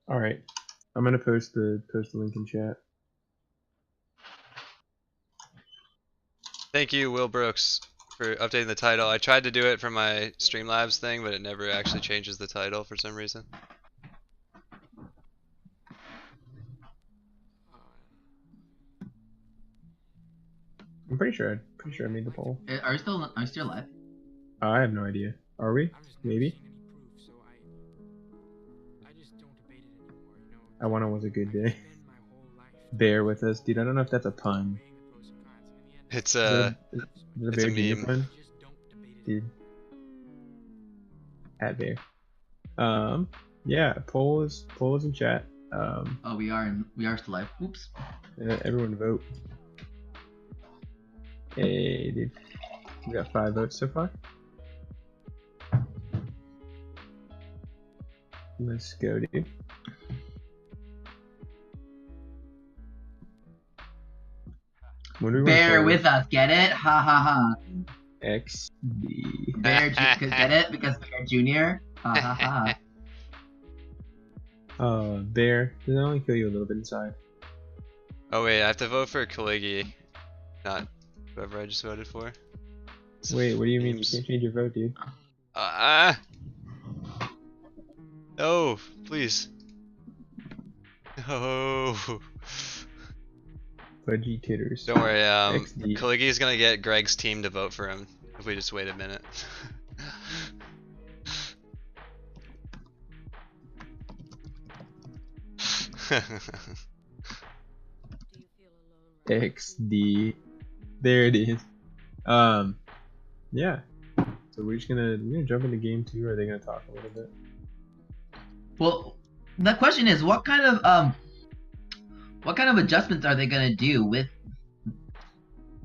Alright. I'm gonna post the link in chat. Thank you, Will Brooks, for updating the title. I tried to do it for my Streamlabs thing, but it never actually changes the title for some reason. I'm pretty sure I made the poll. Are you still live? I have no idea. Are we? Maybe? I wanna was a good day. Bear with us. Dude, I don't know if that's a pun. It's Is it a is it a it's Bear a Jr. meme. pun? Dude. At Bear. Yeah, poll is in chat. Oh, we are still live. Oops. Everyone vote. Hey, dude. We got 5 votes so far. Let's go, dude. When we Bear run with us, get it? Ha ha ha. XD. Bear, get it? Because Bear Junior. Ha ha ha. Bear, does that only kill you a little bit inside? Oh wait, I have to vote for Kaligi, not whoever I just voted for. Wait, what do you mean you Memes. can't change your vote, dude? No, please. No. Fudgy titters. Don't worry, XD. Kaligi is gonna get Greg's team to vote for him if we just wait a minute. XD. There it is. Yeah. So we're gonna jump into game 2, or are they gonna talk a little bit? Well, the question is, what kind of adjustments are they gonna do with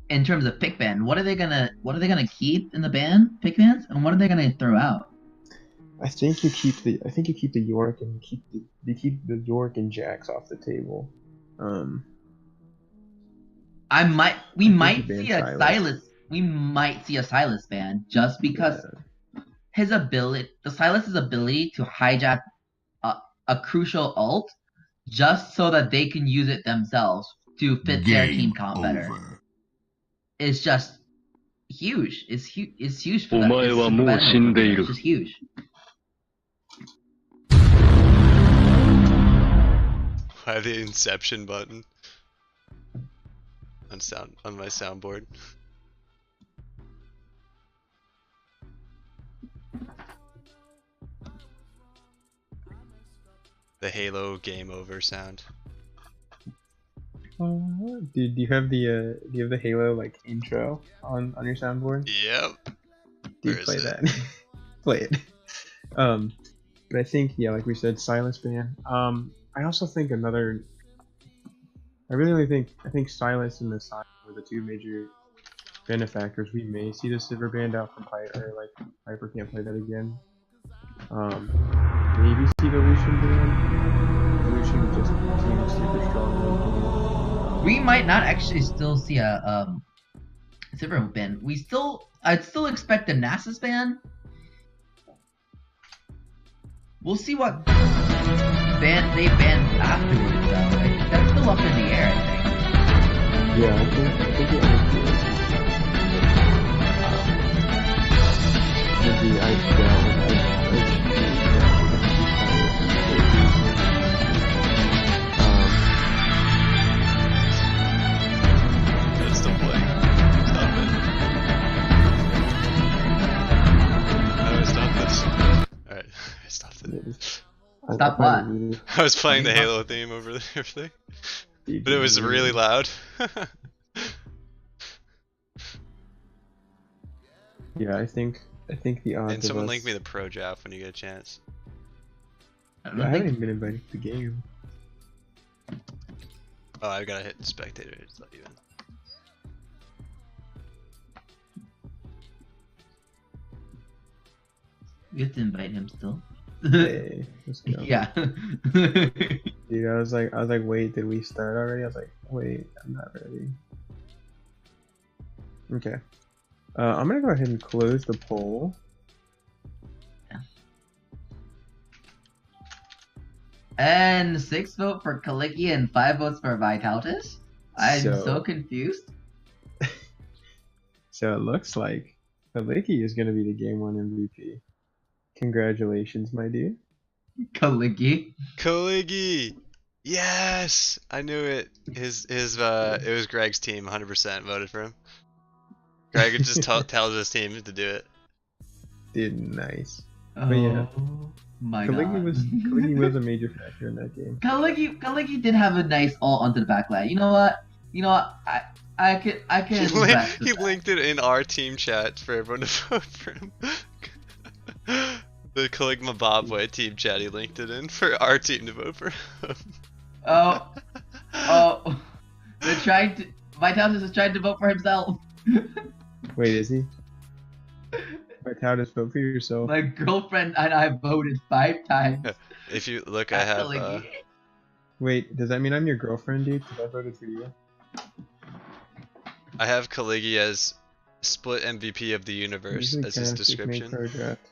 in terms of pick ban? What are they gonna keep in the ban, pick bans, and what are they gonna throw out? I think you keep the York and keep the York and Jacks off the table. We might ban see a Silas. Silas. We might see a Silas ban just because Silas's ability to hijack a crucial ult, just so that they can use it themselves to fit their team comp better. It's just huge. It's huge. It's huge for them. It's just huge. Why the Inception button on my soundboard? The Halo game over sound. Do you have the Halo like intro on your soundboard? Yep. Dude, Where is play it? that. Play it. But I think, yeah, like we said, Silas ban. I also think I think Silas and the Silas were the two major benefactors. We may see the Silver banned out from Piper, like Piper can't play that again. Maybe see the Lucian ban. Lucian just seems super strong. We might not actually still see a Silver ban. I'd still expect a Nasus ban. We'll see what They banned afterwards though. Like, that's still up in the air, I think. Yeah, I think it would be ice down. It's still playing. Stop it. How do I stop this? Alright, I stopped it. Stop what? I was playing the Halo theme over everything. But it was really loud. Yeah, I think the odds. And someone of us... link me the pro draft when you get a chance. I I don't haven't think even been invited to the game. Oh, I've got to hit spectator to let you in. we have to invite him still. Hey, let's go. Yeah. Dude, I was like, wait, did we start already? I was like, wait, I'm not ready. Okay. I'm gonna go ahead and close the poll. And 6 votes for Kaliki and 5 votes for Vitaltis. I'm so confused. So it looks like Kaliki is gonna be the game 1 MVP. Congratulations, my dude. Kaliki. Kaligi! Yes! I knew it. It was Greg's team, 100% voted for him. Greg just tells his team to do it. Dude, nice. Oh But yeah, my Kaliki god. was a major factor in that game. Kaliki did have a nice ult onto the backline. You know what? I can rest with He that. linked it in our team chat for everyone to vote for him. The Caligma Bobway team chat, he linked it in for our team to vote for him. Oh, they're trying to. Vitaltis is trying to vote for himself. Wait, is he? Vitaltis, vote for yourself. My girlfriend and I voted 5 times. If you look, I have. Kaliki. Wait, does that mean I'm your girlfriend, dude? Because I voted for you. I have Kaligi as split MVP of the universe Usually as his cast, you can make description. pro draft.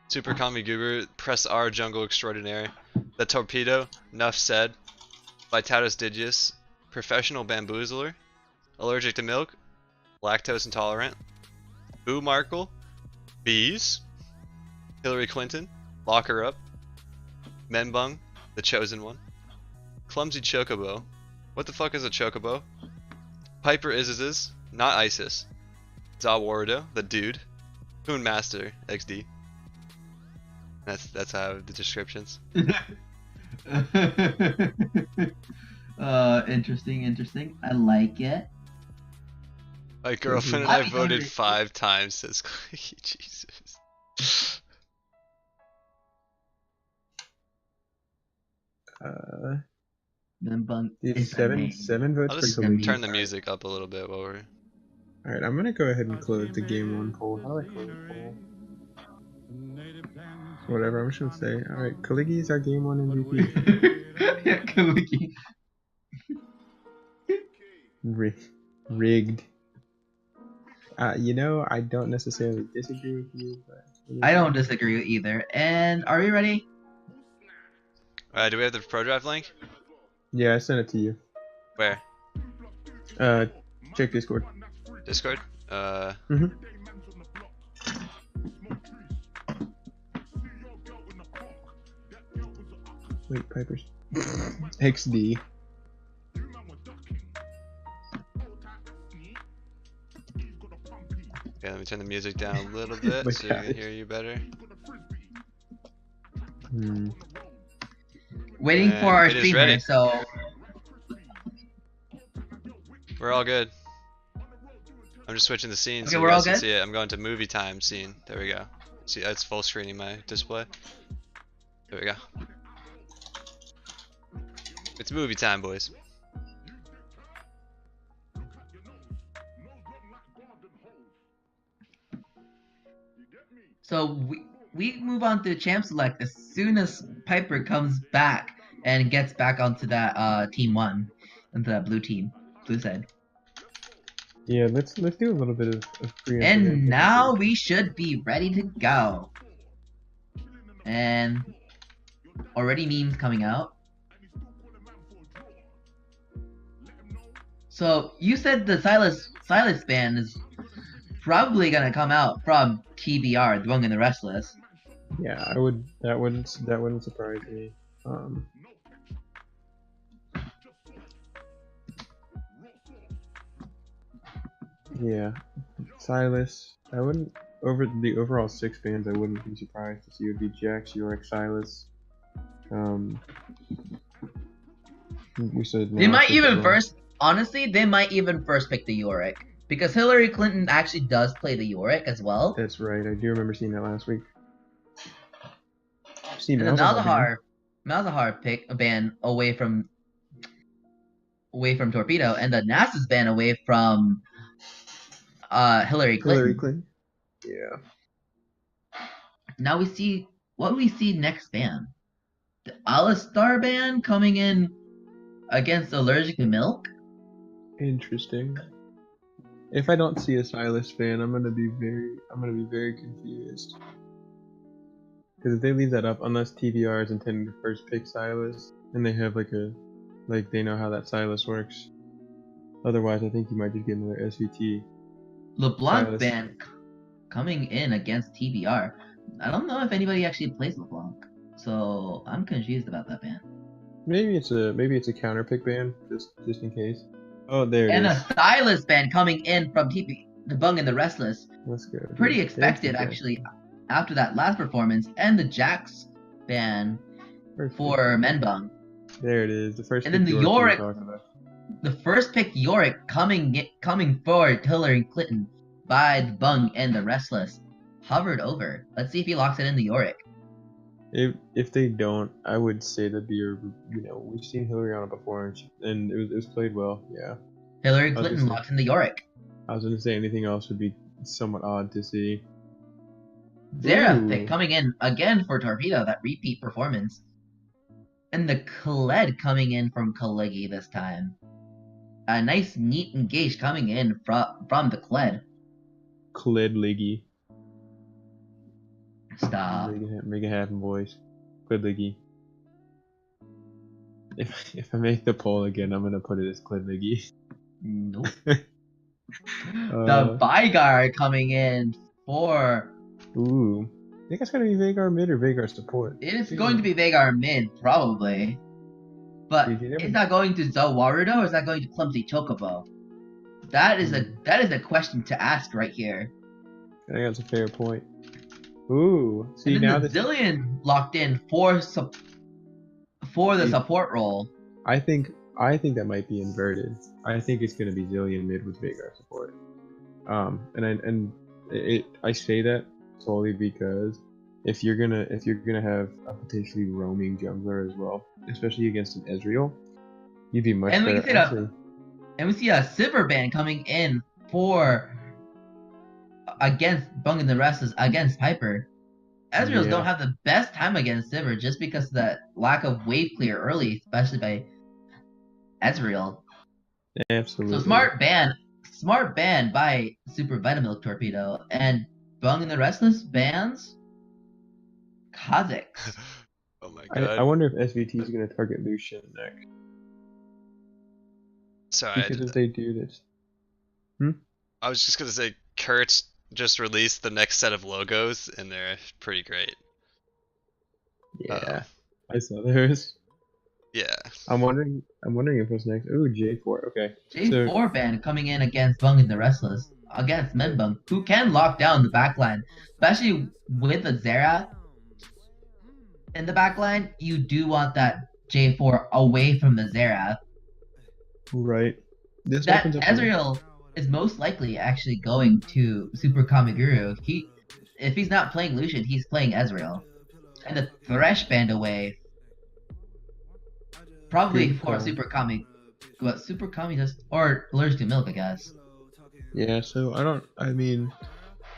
Super Kami Guru, press R jungle extraordinary. The torpedo, nuff said. Vitatus Digius, professional bamboozler. Allergic to milk, lactose intolerant. Boo Markle, bees. Hillary Clinton, lock her up. Menbung, the chosen one. Clumsy Chocobo. What the fuck is a Chocobo? Piper Isis, not ISIS. Zawardo, the dude. Poon Master, XD. That's how the descriptions. Interesting. I like it. My girlfriend and I I'm voted hungry. 5 times, says Clicky. Jesus. Menbung Dude, is a seven name. votes I'll for just Kaliki. turn the music up a little bit while we're... Alright, I'm gonna go ahead and close the game 1 poll. How do I close the poll? Whatever, I'm just gonna say. Alright, Kaliki is our game 1 MVP. Yeah, Kaliki. Rigged. You know, I don't necessarily disagree with you, but... I don't disagree with either. And are we ready? Do we have the pro draft link? Yeah, I sent it to you. Where? Check Discord. Discord? Wait, Piper's. XD. Okay, let me turn the music down a little bit so I can hear you better. Waiting And for our it is streamer, ready. so We're all good. I'm just switching the scene Okay, so we're you all guys can good? see it. I'm going to movie time scene. There we go. See, it's full screening my display. There we go. It's movie time, boys. we move on to champ select as soon as Piper comes back and gets back onto that team 1, into that blue side. Yeah, let's do a little bit of free And information. now we should be ready to go. And already memes coming out. So you said the Silas ban is probably gonna come out from TBR, the Young and the Restless. Yeah, I would. That wouldn't surprise me. Yeah, Silas. I wouldn't over the overall 6 bans. I wouldn't be surprised to see it would be Jax, Yorick, Silas. We said They might Nash as even well. first, honestly, they might even first pick the Yorick. Because Hillary Clinton actually does play the Yorick as well. That's right. I do remember seeing that last week. See, And the Malzahar ban. Malzahar pick a ban away from Torpedo, and the Nasus ban away from Hillary Clinton. Hillary Clinton. Yeah. Now we see what we see next ban. The Alistar ban coming in against Allergic to Milk. Interesting. If I don't see a Silas ban, I'm gonna be very confused. Because if they leave that up, unless TBR is intending to first pick Silas, and they have they know how that Silas works. Otherwise, I think you might just get another SVT. LeBlanc Silas. ban coming in against TBR. I don't know if anybody actually plays LeBlanc, so I'm confused about that ban. Maybe it's a counter pick ban, just in case. Oh, there it And is. a Silas ban coming in from the Bung and the Restless. Let's go. Pretty There's expected the Jax. actually after that last performance, and the Jax ban First for pick. Menbung. There it is. The first. And then pick the we were Yorick. talking about. The first pick Yorick coming forward Hillary Clinton by the Bung and the Restless. Hovered over. Let's see if he locks it in the Yorick. If they don't, I would say that we've seen Hillary on it before, and it was played well. Yeah. Hillary I was Clinton gonna say- locks in the Yorick. I was gonna say anything else would be somewhat odd to see. Zara Ooh. pick coming in again for Torpedo, that repeat performance. And the Khaled coming in from Kalegi this time. A nice, neat engage coming in from the Khaled. Kled Liggy. Stop. Make it happen, boys. Kled Liggy. If I make the poll again, I'm gonna put it as Kled Liggy. Nope. The Vygar coming in for... Ooh. I think it's gonna be Vagar mid or Vagar support. It is going to be Vagar mid, probably. But Dude, you never- is that going to Zowarudo or is that going to Clumsy Chocobo? That is a question to ask right here. I think that's a fair point. Ooh. See And then now the Zillion locked in for the support role. I think that might be inverted. I think it's gonna be Zillion mid with Vagar support. I say that solely because if you're gonna have a potentially roaming jungler as well, especially against an Ezreal, you'd be much And we better. can see and we see a Sivir ban coming in against Bung and the Restless against Piper. Ezreals Yeah. don't have the best time against Sivir just because of that lack of wave clear early, especially by Ezreal. Absolutely. So smart ban by Super Vitamilk Torpedo, and Bung and the Restless bans Kha'Zix. Oh my god. I wonder if SVT is gonna target Lucian next. Sorry, Because if they do this, I was just gonna say Kurtz just released the next set of logos and they're pretty great. yeah, I saw those. Yeah. I'm wondering if what's next. Ooh, J4. Okay. J4 ban coming in against Bung and the Restless, against Menbung, who can lock down the backline, especially with the Zera in the backline. You do want that J4 away from the Zera. Right. This That opens up. Ezreal is most likely actually going to Super Kamiguru. If he's not playing Lucian, he's playing Ezreal. And the Thresh band away. Probably Good for call. Super Kami. What Super Kami does, or Allergic to Milk, I guess. Yeah. So I mean,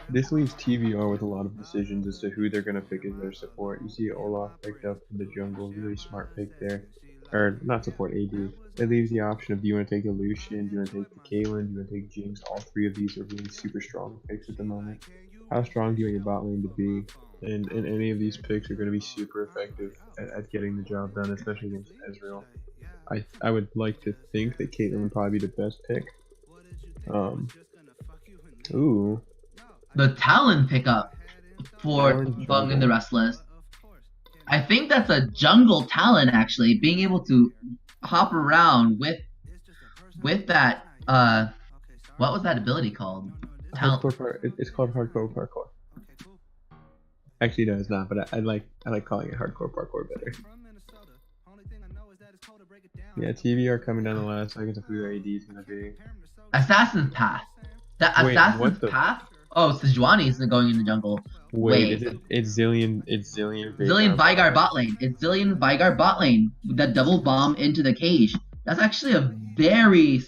this leaves TBR with a lot of decisions as to who they're gonna pick as their support. You see Olaf picked up in the jungle, really smart pick there. Or not support AD. It leaves the option of do you want to take the Lucian, do you want to take the Kaylin, do you want to take Jinx? All three of these are really super strong picks at the moment. How strong do you want your bot lane to be? and any of these picks are going to be super effective at getting the job done, especially against Ezreal. I would like to think that Caitlyn would probably be the best pick. Ooh. The Talon pickup for Talon Bung and the jungle. Restless. I think that's a jungle Talon actually, being able to hop around with that what was that ability called? It's called hardcore parkour. Actually, no, it's not. But I like calling it hardcore parkour better. Yeah, TBR coming down the last seconds of who AD is gonna be. Assassin's Path. That Wait, Assassin's what the- Path? Oh, Sejuani is going in the jungle. Wait, it's Zillion Zillion Vigar bot lane. It's Zillion Vigar bot lane with that double bomb into the cage. That's actually a very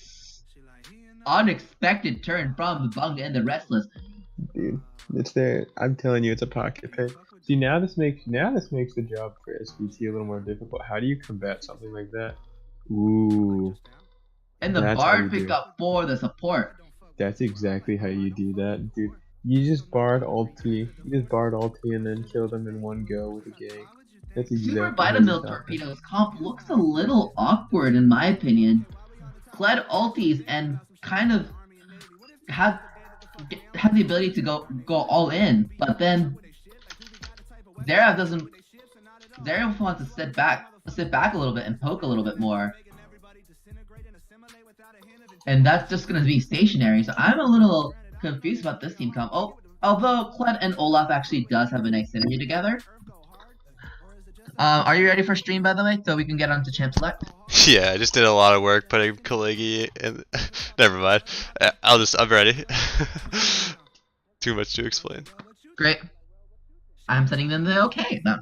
unexpected turn from the Bung and the Restless. Dude, it's there. I'm telling you, it's a pocket pick. See, now this makes the job for SVT a little more difficult. How do you combat something like that? Ooh, And the That's how you Bard do pick it. up for the support. that's exactly how you do that, dude. You just barred ulti, and then kill them in one go with a gank. That's exactly Super how you Vitamilk stop it. Torpedo's comp looks a little awkward in my opinion. Kled ulties and kind of have the ability to go all in, but then Zerath wants to sit back a little bit and poke a little bit more. And that's just gonna be stationary, so I'm a little confused about this team comp. Oh, although Kled and Olaf actually does have a nice synergy together. Are you ready for stream, by the way, so we can get on to Champ Select? Yeah, I just did a lot of work putting Kaligi in. Never mind. I'm ready. Too much to explain. Great. I'm sending them the okay then.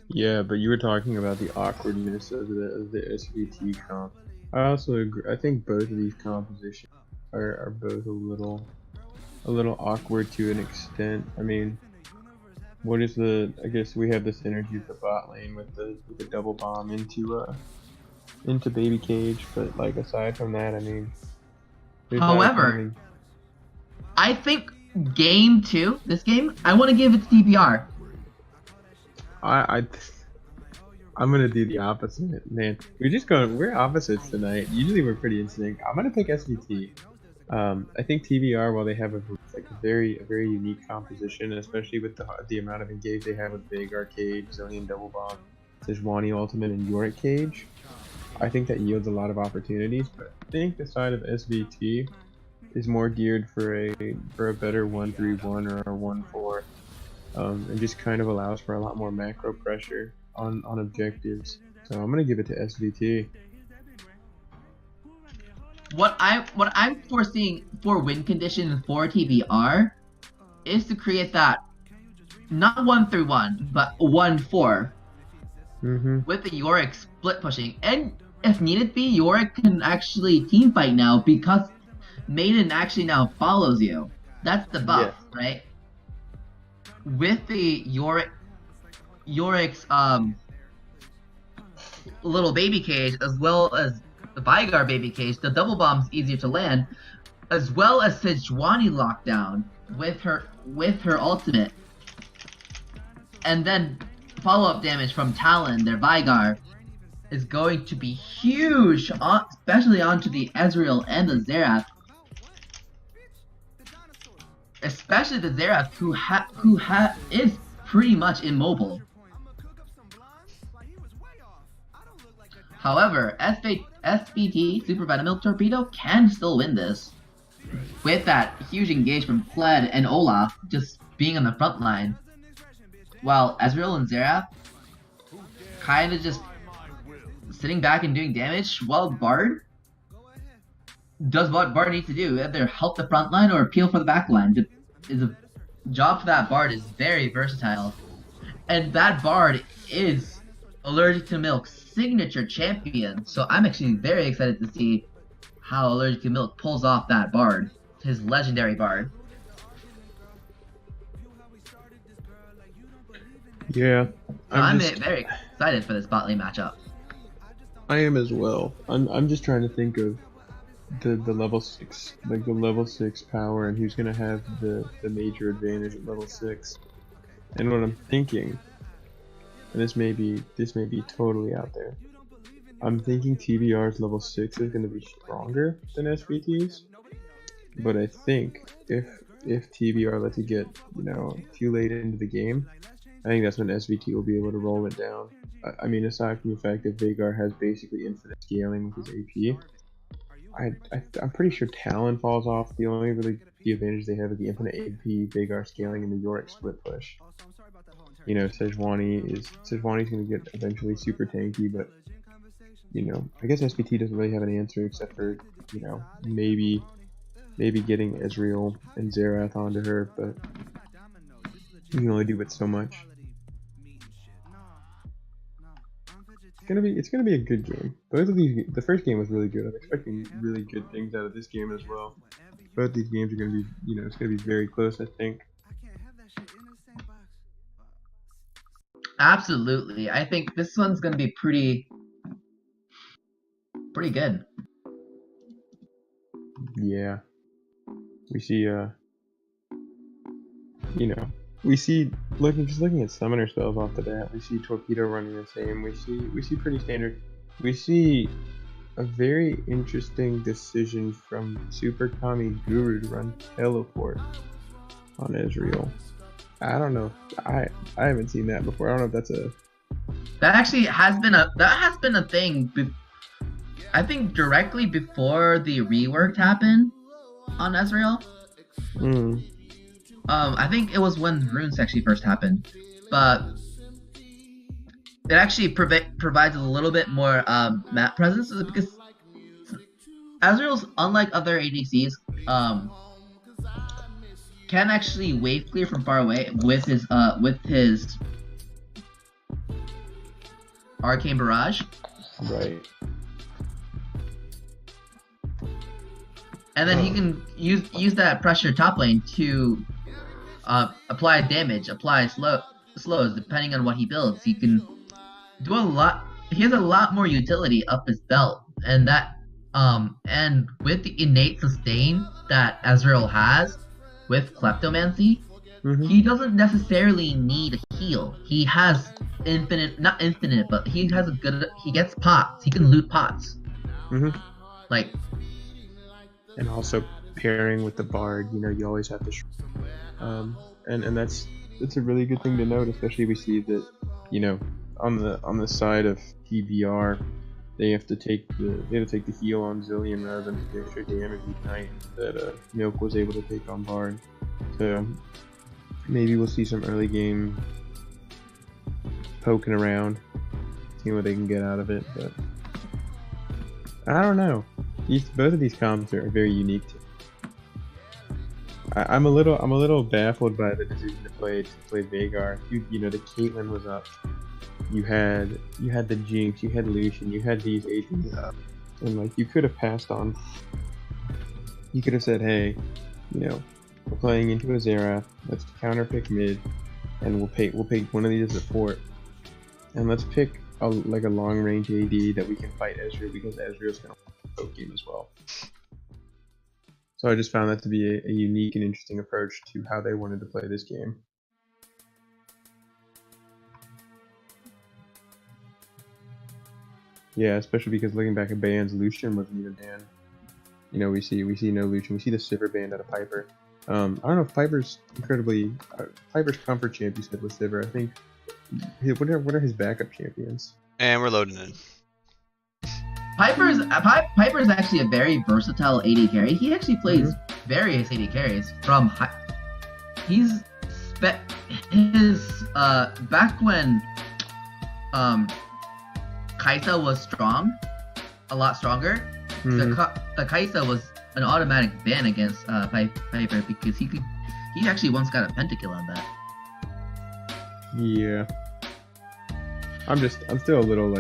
Yeah, but you were talking about the awkwardness of the SVT comp. I also agree. I think both of these compositions are both a little awkward to an extent. I mean, what is I guess we have this synergy with the bot lane with the double bomb into baby cage, but like aside from that, I mean. However, I think game 2, this game, I want to give it to TBR. I'm gonna do the opposite, man. We're opposites tonight. Usually we're pretty in sync. I'm gonna pick SVT. I think TBR, while they have a very unique composition, especially with the amount of engage they have with Big Arcade, Zillion Double Bomb, Sejuani Ultimate, and Yorick Cage, I think that yields a lot of opportunities. But I think the side of SVT is more geared for a better 1-3-1 or a 1-4, and just kind of allows for a lot more macro pressure on objectives. So I'm gonna give it to SVT. What I'm foreseeing for win condition for TBR is to create that not 1-3-1 but 1-4 with the Yorick split pushing, and if needed be, Yorick can actually team fight now because Maiden actually now follows you. That's the buff, right? With the Yorick's little baby cage, as well as the Vigar baby cage, the double bomb's easier to land, as well as Sejuani lockdown with her ultimate, and then follow-up damage from Talon, their Vigar, is going to be huge, especially onto the Ezreal and the Xerath. Especially the Xerath, who is pretty much immobile. However, SVT Super Vitamilk Torpedo can still win this, with that huge engage from Kled and Olaf just being on the front line, while Ezreal and Xerath kind of just sitting back and doing damage, while Bard does what Bard needs to do, either help the front line or peel for the back line. The job for that Bard is very versatile, and that Bard is Allergic to Milk's signature champion, so I'm actually very excited to see how Allergic to Milk pulls off that Bard, his legendary Bard. Yeah, I'm very excited for this bot lane matchup. I am as well. I'm just trying to think of the level 6, like the level 6 power, and who's gonna have the major advantage at level 6. And what I'm thinking, and this may be totally out there, I'm thinking TBR's level 6 is going to be stronger than SVT's. But I think if TBR lets it get, too late into the game, I think that's when SVT will be able to roll it down. I mean, aside from the fact that Vagar has basically infinite scaling with his AP, I'm pretty sure Talon falls off. The only really key advantage they have is the infinite AP, Vagar scaling, and the Yorick split push. Sejuani's going to get eventually super tanky, but I guess SVT doesn't really have an answer except for maybe getting Ezreal and Xerath onto her, but you can only do it so much. It's gonna be a good game. Both of these, the first game was really good. I'm expecting really good things out of this game as well. Both these games are gonna be, it's gonna be very close, I think. Absolutely. I think this one's gonna be pretty good. Yeah. We see, we see looking at summoner spells off the bat. We see Torpedo running the same. We see pretty standard. We see a very interesting decision from Super Kami Guru to run Teleport on Ezreal. I don't know. I haven't seen that before. I don't know if that's That actually has been a thing. I think directly before the rework happened on Ezreal. I think it was when runes actually first happened, but it actually provides a little bit more map presence because Ezreal's, unlike other ADCs, can actually wave clear from far away with his Arcane Barrage. right. And then he can use that pressure top lane to apply damage, apply slows, depending on what he builds. He can do a lot. He has a lot more utility up his belt, and and with the innate sustain that Ezreal has with Kleptomancy, he doesn't necessarily need a heal. He has not infinite, but he gets pots. He can loot pots. And also pairing with the Bard, you always have to. And that's a really good thing to note, especially we see that, on the side of TBR, they have to take the heal on Zillion rather than the extra damage each night that Milk was able to take on Bard. So maybe we'll see some early game poking around, seeing what they can get out of it, but I don't know. Both of these comps are very unique to me. I'm a little baffled by the decision to play Vagar. The Caitlyn was up. You had the Jinx, you had Lucian, you had these agents up, and you could have passed on. You could have said, hey, we're playing into a Xerath. Let's counter pick mid, and we'll pick one of these as a support, and let's pick a long range AD that we can fight Ezreal because Ezreal's gonna poke game as well. So I just found that to be a unique and interesting approach to how they wanted to play this game. Yeah, especially because looking back at bans, Lucian wasn't even banned. We see no Lucian. We see the Sivir banned out of Piper. I don't know if Piper's comfort champ you said was Sivir. I think. What are his backup champions? And we're loading in. Piper's actually a very versatile AD carry. He actually plays various AD carries from back when Kai'Sa was strong, a lot stronger. The Kai'Sa was an automatic ban against Piper because he actually once got a pentakill on that. Yeah. I'm still a little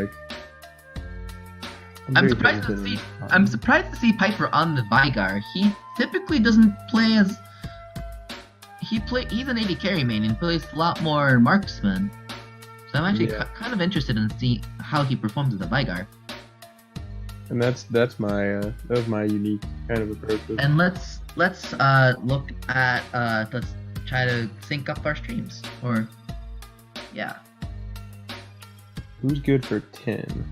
I'm surprised to see Piper on the Veigar. He typically doesn't play as he's an AD carry main and plays a lot more marksman. So I'm actually kind of interested in seeing how he performs as a Veigar. And that was my unique kind of approach. And let's look at let's try to sync up our streams or Yeah. Who's good for 10?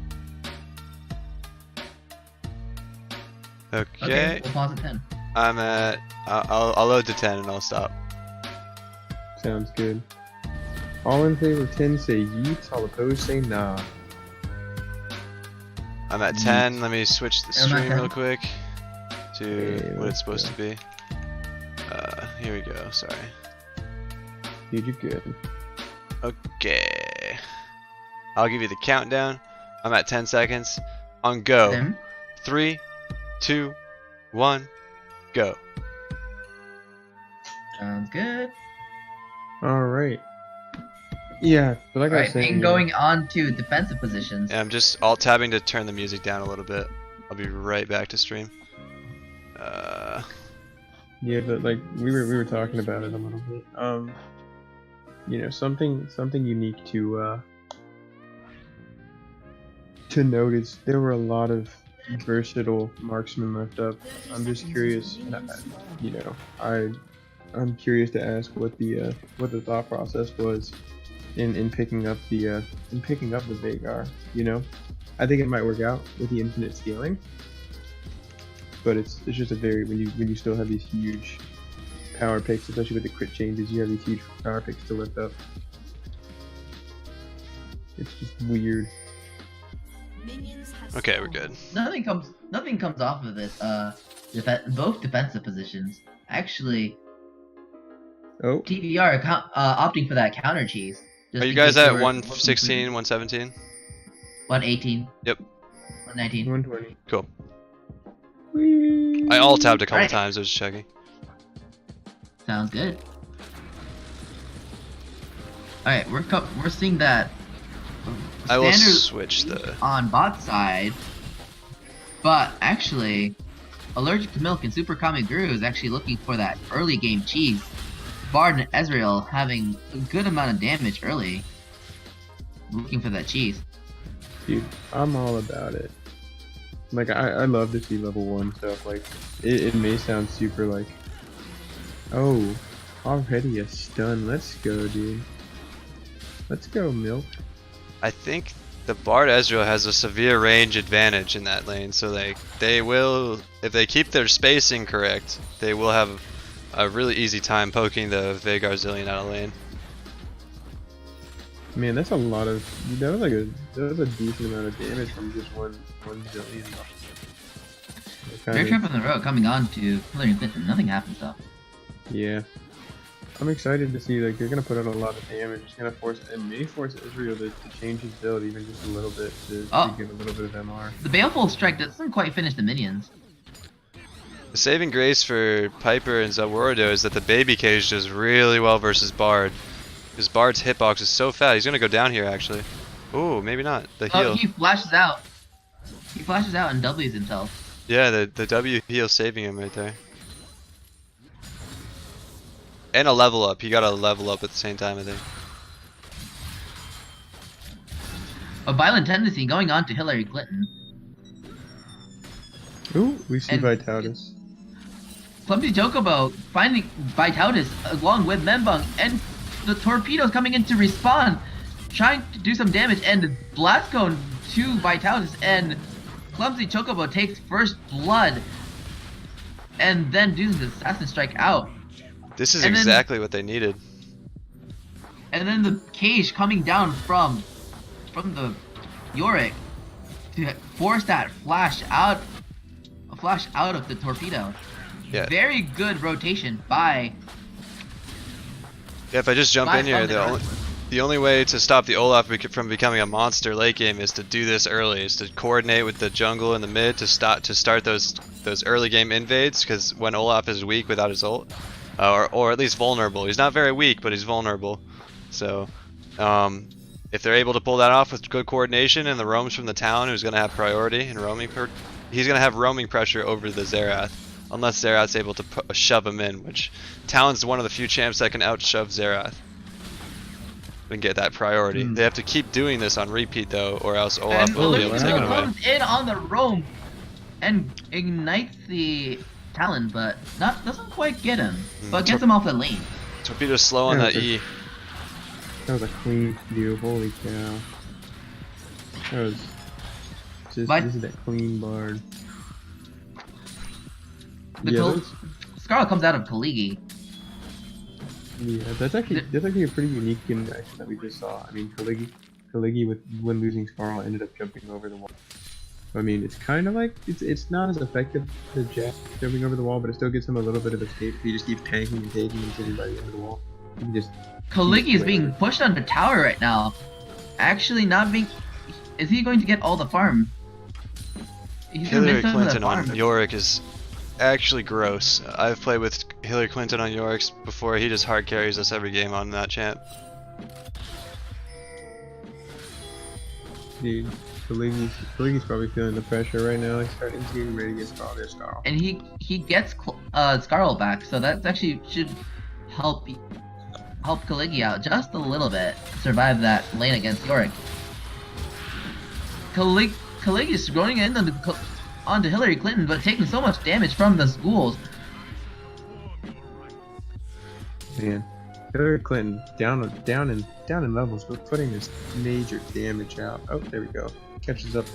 Okay. We'll pause at 10. I'm at. I'll load to 10 and I'll stop. Sounds good. All in favor of 10 say yeet, all opposed say nah. I'm at 10. Let me switch the I'm at stream 10. real quick to Okay, what it's let's supposed go. to be. Here we go. Sorry. Dude, you're good. Okay. I'll give you the countdown. I'm at 10 seconds. On go. Then, 3, 2, 1, go. sounds good. Alright. Yeah, but like I was Alright, saying, and going on to defensive positions. And I'm just alt-tabbing to turn the music down a little bit. I'll be right back to stream. yeah, but like we were talking about it a little bit. You know, something unique to notice. There were a lot of versatile marksmen left up. I'm just curious. You know, I'm curious to ask what the thought process was in picking up the Vagar. You know, I think it might work out with the infinite scaling, but it's just a very when you still have these huge power picks, especially with the crit changes, you have these huge power picks to lift up. It's just weird. Okay, we're good. Nothing comes off of this. Both defensive positions. Actually, Oh, TBR opting for that counter cheese. Are you guys at 116, 117? 118. Yep. 119. 120. Cool. Whee! I alt-tabbed a couple Alright. times, I was just checking. Sounds good. Alright, we're seeing that I will standard switch the... on bot side, but actually, Allergic to Milk and Super Kami Guru is actually looking for that early game cheese. Bard and Ezreal having a good amount of damage early, looking for that cheese. Dude, I'm all about it. Like, I love to see level 1 stuff. Like, it may sound super like, oh, already a stun. Let's go, dude. Let's go, Milk. I think the Bard Ezreal has a severe range advantage in that lane, so they will, if they keep their spacing correct, they will have a really easy time poking the Vagar Zillion out of lane. Man, that's a lot of. That was a decent amount of damage from just one zillion. They're tripping the road coming on to Hillary Clinton. Nothing happens though. Yeah. I'm excited to see, like, they're gonna put out a lot of damage. It's gonna may force Israel to change his build even just a little bit to get a little bit of MR. The Baleful Strike doesn't quite finish the minions. The saving grace for Piper and Zawarido is that the baby cage does really well versus Bard. Because Bard's hitbox is so fat, he's gonna go down here actually. Ooh, maybe not. The heal. Oh, he flashes out. He flashes out and W's himself. Yeah, the W heal saving him right there. And a level up. He got a level up at the same time, I think. A violent tendency going on to Hillary Clinton. Ooh, we see And- Vitalis. Clumsy Chocobo finding Vitalis along with Membung, and the torpedoes coming in to respawn, trying to do some damage, and Blast Cone to Vitalis, and Clumsy Chocobo takes first blood, and then does the Assassin Strike out. This is And then- exactly what they needed. And then the cage coming down from the Yorick to force that flash out of the torpedo. Yeah. Very good rotation by Yeah, if I just jump in here, Thunder. the only way to stop the Olaf from becoming a monster late game is to do this early. Is to coordinate with the jungle and the mid to start those early game invades. Because when Olaf is weak without his ult, or at least vulnerable, he's not very weak, but he's vulnerable. So, if they're able to pull that off with good coordination and the roams from the town, who's going to have priority and he's going to have roaming pressure over the Xerath. Unless Xerath's able to shove him in, which Talon's one of the few champs that can outshove Xerath and get that priority. They have to keep doing this on repeat though, or else Olaf and will be able to take it away. comes in on the roam and ignites the Talon, but doesn't quite get him, but gets him off the lane. Torpedo's slow on Yeah, that but- E. That was a clean view. Holy cow. That was just But- this is that clean bard. The Yeah, Kal- Scarlet comes out of Kaligi. yeah, that's actually a pretty unique interaction that we just saw. I mean, Kaligi with when losing Scarl ended up jumping over the wall. I mean, it's kind of like it's not as effective as Jack jumping over the wall, but it still gives him a little bit of escape. He just keeps tanking and taking and sitting by the end of the wall. He can just Kaligi is keep being waiting. pushed onto tower right now. Actually, not being. Is he going to get all the farm? He's gonna Hillary miss some of the Clinton on farm. Yorick is actually gross. I've played with Hillary Clinton on Yorick's before. He just hard carries us every game on that champ. Dude, Kaligi's probably feeling the pressure right now. He's starting to get ready to get Scarl. And he gets Scarl back, so that actually should help Kaligi out just a little bit to survive that lane against Yorick. Kaligi is running in onto Hillary Clinton, but taking so much damage from the schools. Man, Hillary Clinton down in levels, but putting this major damage out. Oh, there we go. Catches up.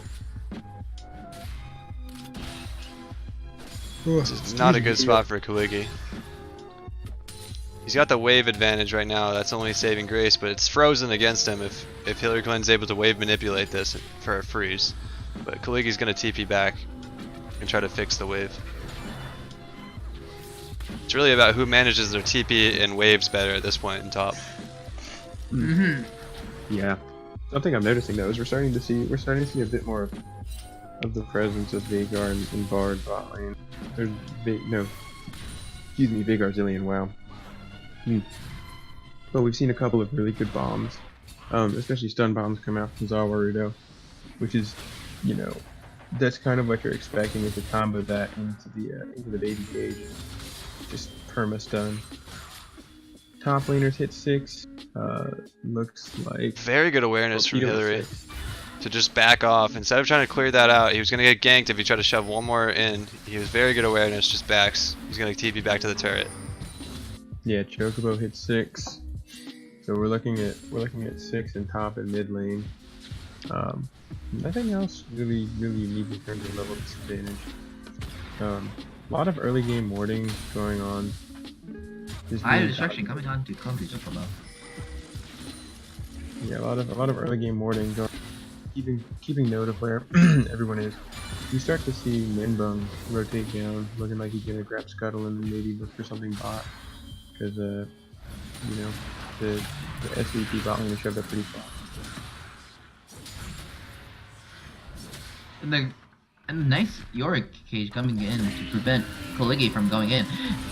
This is not a good spot for Kaligi. He's got the wave advantage right now. That's only saving grace, but it's frozen against him if Hillary Clinton's able to wave manipulate this for a freeze. But Kaligi's gonna TP back and try to fix the wave. It's really about who manages their TP and waves better at this point in top. Mm-hmm. Yeah. Something I'm noticing though is we're starting to see a bit more of the presence of Vagar and Bard bot lane. There's Vagar Zillion, wow. But we've seen a couple of really good bombs. Especially stun bombs come out from Zawarudo, which is, that's kind of what you're expecting is to combo that into the baby cage. Just perma stun. Top laners hit 6. Looks like Very good awareness from Torpedo Hillary 6. to just back off. Instead of trying to clear that out, he was gonna get ganked if he tried to shove one more in. He was very good awareness, just backs. He's gonna TP back to the turret. Yeah, Chocobo hit 6. So we're looking at 6 in top and mid lane. Nothing else really unique in terms of level disadvantage. A lot of early game warding going on. High destruction coming on to Chocobo. Yeah, a lot of early game warding going. Keeping note of where everyone is. You start to see Minbung rotate down, looking like he's gonna grab Scuttle and then maybe look for something bot. Because the SVT bot lane is shoved up pretty far. And the nice Yorick cage coming in to prevent Kaligi from going in.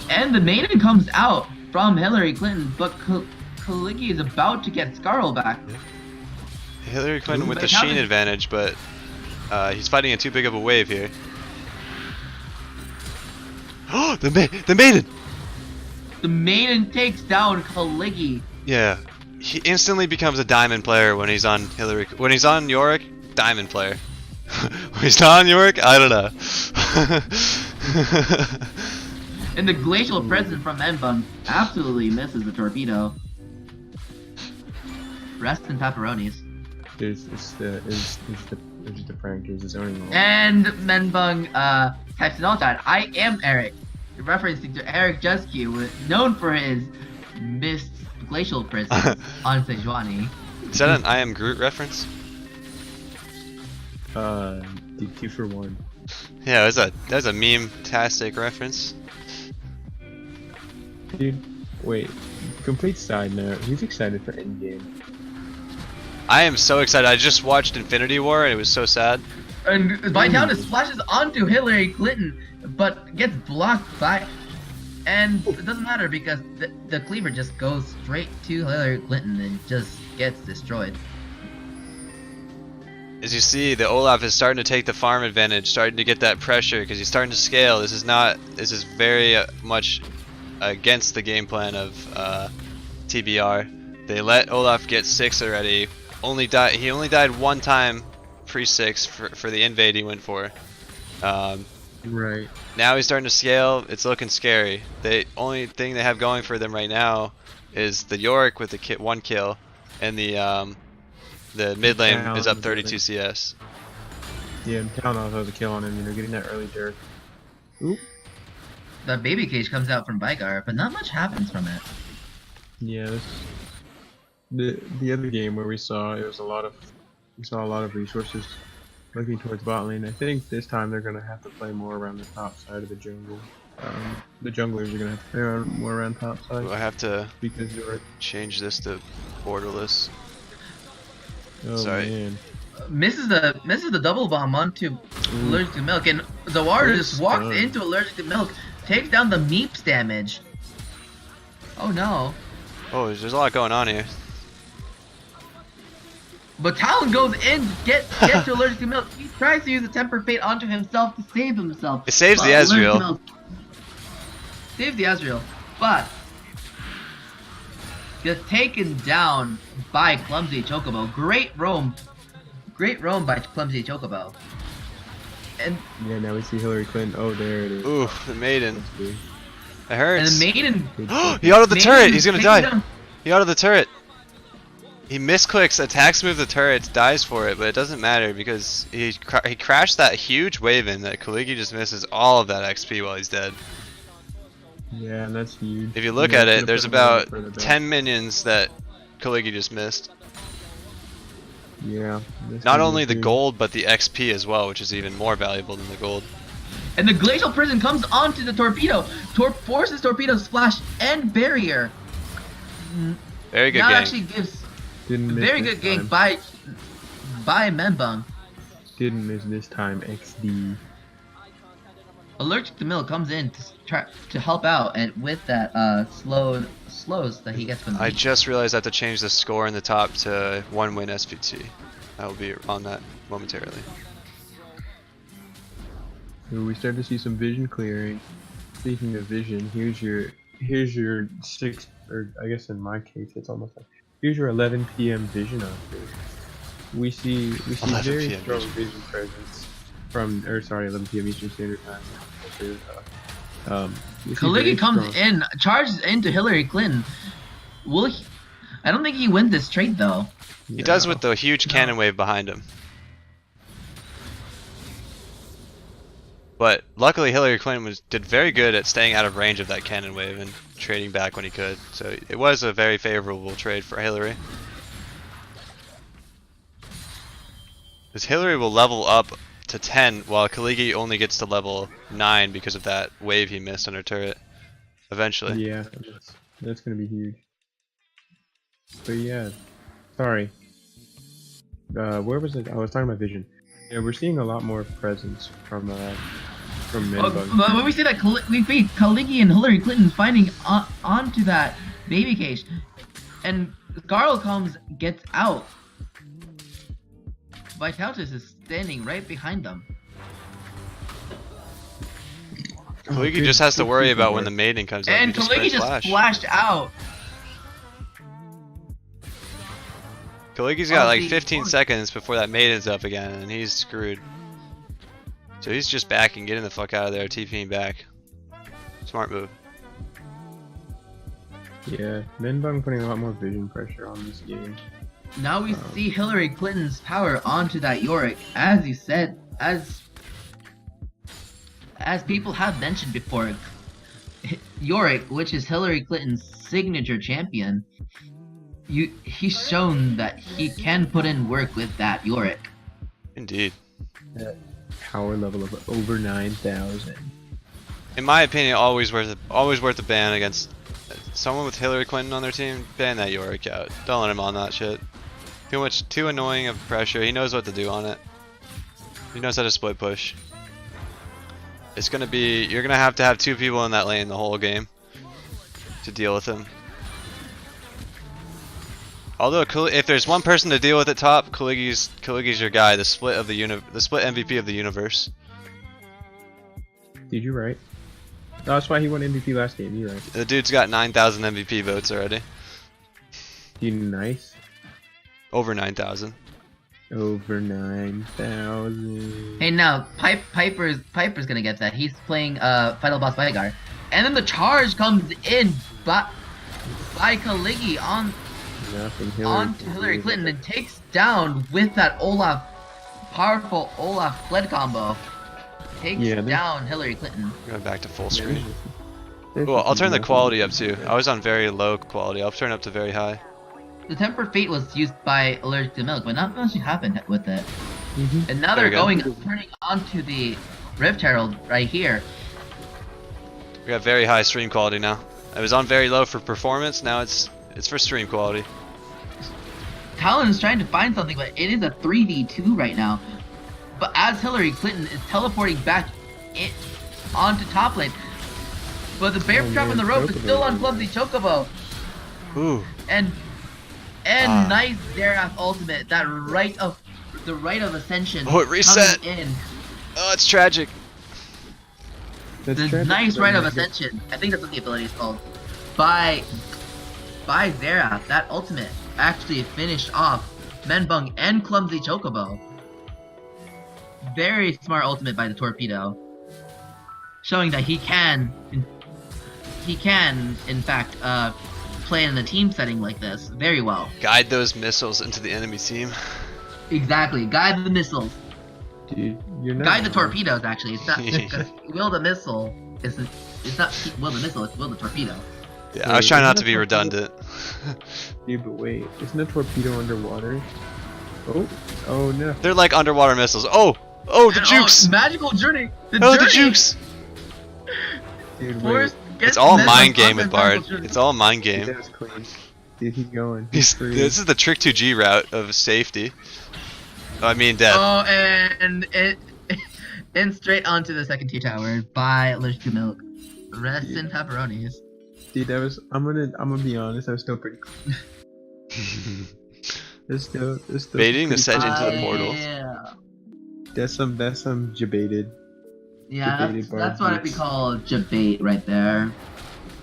And the maiden comes out from Hillary Clinton, but Kaligi is about to get Scarl back. Hillary Clinton with But the how Sheen did- advantage, but he's fighting in too big of a wave here. Oh, the maiden! The maiden takes down Kaligi. Yeah, he instantly becomes a diamond player when he's on When he's on Yorick, diamond player. When he's not on Yorick, I don't know. And the glacial presence from Enbun absolutely misses the torpedo. Rest in pepperonis. It's the prankers, his own role. And Menbung types in all chat, I am Eric. Referencing to Eric Juscu, known for his missed glacial presence on Sejuani. Is that an I Am Groot reference? The 2 for 1. Yeah, that's a meme-tastic reference. Dude, wait. Complete side note, who's excited for Endgame? I am so excited. I just watched Infinity War and it was so sad. And Vitality splashes onto Hillary Clinton, but gets blocked by. And it doesn't matter because the cleaver just goes straight to Hillary Clinton and just gets destroyed. As you see, the Olaf is starting to take the farm advantage, starting to get that pressure because he's starting to scale. This is very much against the game plan of TBR. They let Olaf get 6 already. He only died one time pre-6 for the invade he went for. Right. Now he's starting to scale. It's looking scary. The only thing they have going for them right now is the Yorick with the 1 kill. and the mid lane Down is up in the 32 building. CS. Yeah, Talon also has a kill on him. You know, getting that early jerk. Oop. The baby cage comes out from Vigar, but not much happens from it. Yeah, the other game where we saw a lot of resources looking towards bot lane. I think this time they're gonna have to play more around the top side of the jungle. The junglers are gonna have to play more around top side I have to because you're. change this to borderless. Oh Sorry. man. Misses the double bomb onto allergic to milk, and Zawara Good just walks stun. into allergic to milk, takes down the meeps damage. Oh no. Oh, there's a lot going on here. But Talon goes in, get to allergic to milk. He tries to use the temper fate onto himself to save himself. It saves but the allergic to Ezreal. milk saves the Ezreal, but gets taken down by Clumsy Chocobo. Great roam by Clumsy Chocobo. And Yeah, now we see Hillary Clinton. Oh, there it is. Ooh, the maiden. That's good. It hurts. the maiden. Good He autoed the Maiden turret. He's gonna taking die. down- He autoed the turret. He misclicks, attacks move the turret, dies for it, but it doesn't matter because he crashed that huge wave in that Kaligi just misses all of that XP while he's dead. Yeah, and that's huge. If you look Yeah, at it, could've there's put him a little about further back. 10 minions that Kaligi just missed. Yeah. this Not one only is the huge. gold, but the XP as well, which is even more valuable than the gold. And the Glacial Prison comes onto the torpedo. Forces torpedo splash and barrier. Very good Now game. actually gives Didn't miss very this good game time. by Menbung. Didn't miss this time. XD. Allergic to Milk comes in to try to help out, and with that slows that he gets from the I beat. just realized I have to change the score in the top to 1-win SVT. I will be on that momentarily. So we start to see some vision clearing. Speaking of vision, here's your 6, or I guess in my case it's almost like here's your 11 p.m. vision update. We see 11 very p.m. strong vision. vision presence from, or sorry, 11 p.m. Eastern Standard Time. We see very Kaligi comes strong- in, charges into Hillary Clinton. Will he? I don't think he wins this trade though. He does No. with the huge cannon wave behind him. But luckily Hillary Clinton did very good at staying out of range of that cannon wave and trading back when he could. So it was a very favorable trade for Hillary. Because Hillary will level up to 10 while Kaligi only gets to level 9 because of that wave he missed on her turret. Eventually. Yeah, that's gonna be huge. But yeah, sorry. Where was it? I was talking about vision. Yeah, we're seeing a lot more presence from Menbug. But when we see that we see Kaligi and Hillary Clinton fighting onto that baby cage, and Garl comes, gets out. Vitalitas is standing right behind them. Kaligi good- just has to good worry keeping about when there. the maiden comes up. And He just Kaligi sprays just flash. flashed out. Kaligi's got like the 15 point. seconds before that maiden's up again, and he's screwed. So he's just backing, getting the fuck out of there, TPing back. Smart move. Yeah, Menbug putting a lot more vision pressure on this game. Now we see Hillary Clinton's power onto that Yorick, as you said, as people have mentioned before. Yorick, which is Hillary Clinton's signature champion, he's shown that he can put in work with that Yorick. Indeed. That power level of over 9,000. In my opinion, always worth a ban against someone with Hillary Clinton on their team. Ban that Yorick out. Don't let him on that shit. Too annoying of pressure. He knows what to do on it. He knows how to split push. It's gonna be, you're gonna have to have 2 people in that lane the whole game to deal with him. Although if there's one person to deal with at top, Kaligi's your guy. The split MVP of the universe. Did you right? That's why he won MVP last game. You're right. The dude's got 9,000 MVP votes already. You nice. Over 9,000. Over 9,000. Hey, now Piper's gonna get that. He's playing Final Boss Vigar, and then the charge comes in by Kaligi on Nothing. On to Hillary Clinton and takes down with that powerful Olaf Fled combo. Takes down Hillary Clinton. Going back to full screen. Cool, I'll turn the quality up too. I was on very low quality. I'll turn it up to very high. The Temper Fate was used by Allergic to Milk, but not much happened with it. And now There they're we go. turning onto the Rift Herald right here. We got very high stream quality now. I was on very low for performance. Now it's for stream quality. Talon is trying to find something, but it is a 3v2 right now. But as Hillary Clinton is teleporting back onto top lane, but the bear trap on the rope is still on Clumsy Chocobo. Ooh. And nice Xerath ultimate, the right of ascension. Oh, it reset. coming in. Oh, it's tragic. The nice right of ascension. I think that's what the ability is called. By Xerath, that ultimate actually finished off Menbung and Clumsy Chocobo. Very smart ultimate by the Torpedo, showing that he can in fact play in a team setting like this very well. Guide those missiles into the enemy team. Exactly, guide the missiles. Dude, you're not Guide the torpedoes. Actually, it's not because will the missile. It's not will the missile. It's will the torpedo. Yeah, I was trying not to be redundant. Dude, but wait, isn't a torpedo underwater? Oh no. They're like underwater missiles. Oh, the jukes. Magical journey. The jukes. Dude, wait. Forrest gets It's all Menbung mind on game the with Bard. magical journey. It's all mind Dude, game. that was clean. Dude, keep going. This is the trick 2G route of safety. Oh, I mean death. Oh, and straight onto the second tier tower by Allergic to Milk. Rest in pepperonis. Dude, that was. I'm gonna be honest. That was still pretty clean. It's still Baiting the pretty sedge clean. into the portal. Yeah. That's some jebaited. Yeah, Debated that's Bard what we jukes. call jabait right there.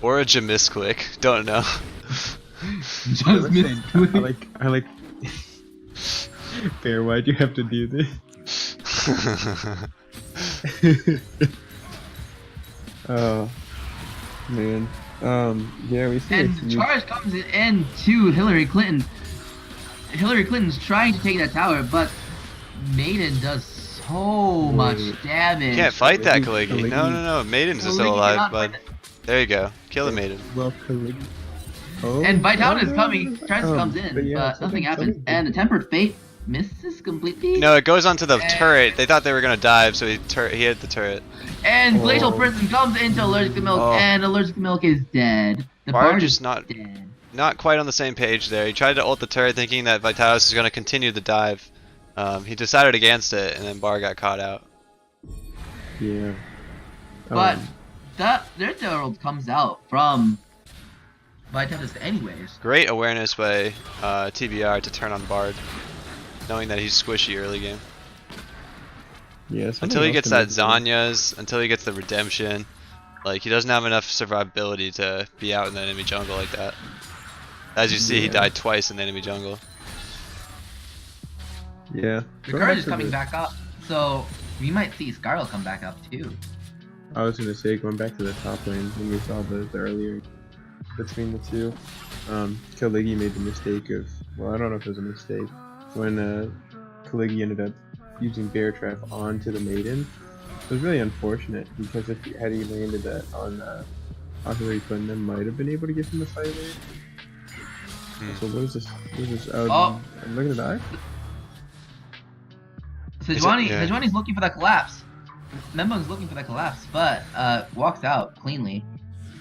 Or a Jamisquick. Don't know. Just missed. I like. Bear, why'd you have to do this? Oh man. Yeah, we see. And the charge comes in to Hillary Clinton. Hillary Clinton's trying to take that tower, but Maiden does so much damage. Can't fight that Kaligi. Kaligi. No. Maiden's Kaligi still alive, cannot bud. fight There you go. Kill the Maiden. Well, Kaligi. Oh, And Vitalis oh, coming, tries to comes in, but yeah, but nothing happens. And the Tempered Fate misses completely. No, it goes onto the And- turret. They thought they were gonna dive, so he hit the turret. And Glacial Oh. Prison comes into Allergic to Milk, Oh. and Allergic to Milk is dead. The Bard Bard just is not dead. not quite on the same page there. He tried to ult the turret thinking that Vitalis is gonna continue the dive. He decided against it, and then Bar got caught out. Yeah. But their herald comes out from Vitalis anyways. Great awareness by TBR to turn on Bard, knowing that he's squishy early game. Yeah. Until he gets that Zanya's, until he gets the redemption, like he doesn't have enough survivability to be out in the enemy jungle like that. As you see, he Yeah. died twice in the enemy jungle. Yeah. The Courage is coming back up, so we might see Scarlet come back up too. I was gonna say, going back to the top lane when we saw the earlier between the two, Kaligi made the mistake of, well, I don't know if it was a mistake, when Kaligi ended up using Bear Trap onto the Maiden. It was really unfortunate because had he landed that on Hillary Clinton, then might have been able to give him a fight lead. So what is this? Oh. I'm looking to die. Sejuani's looking for that collapse. Membung's looking for that collapse, but walks out cleanly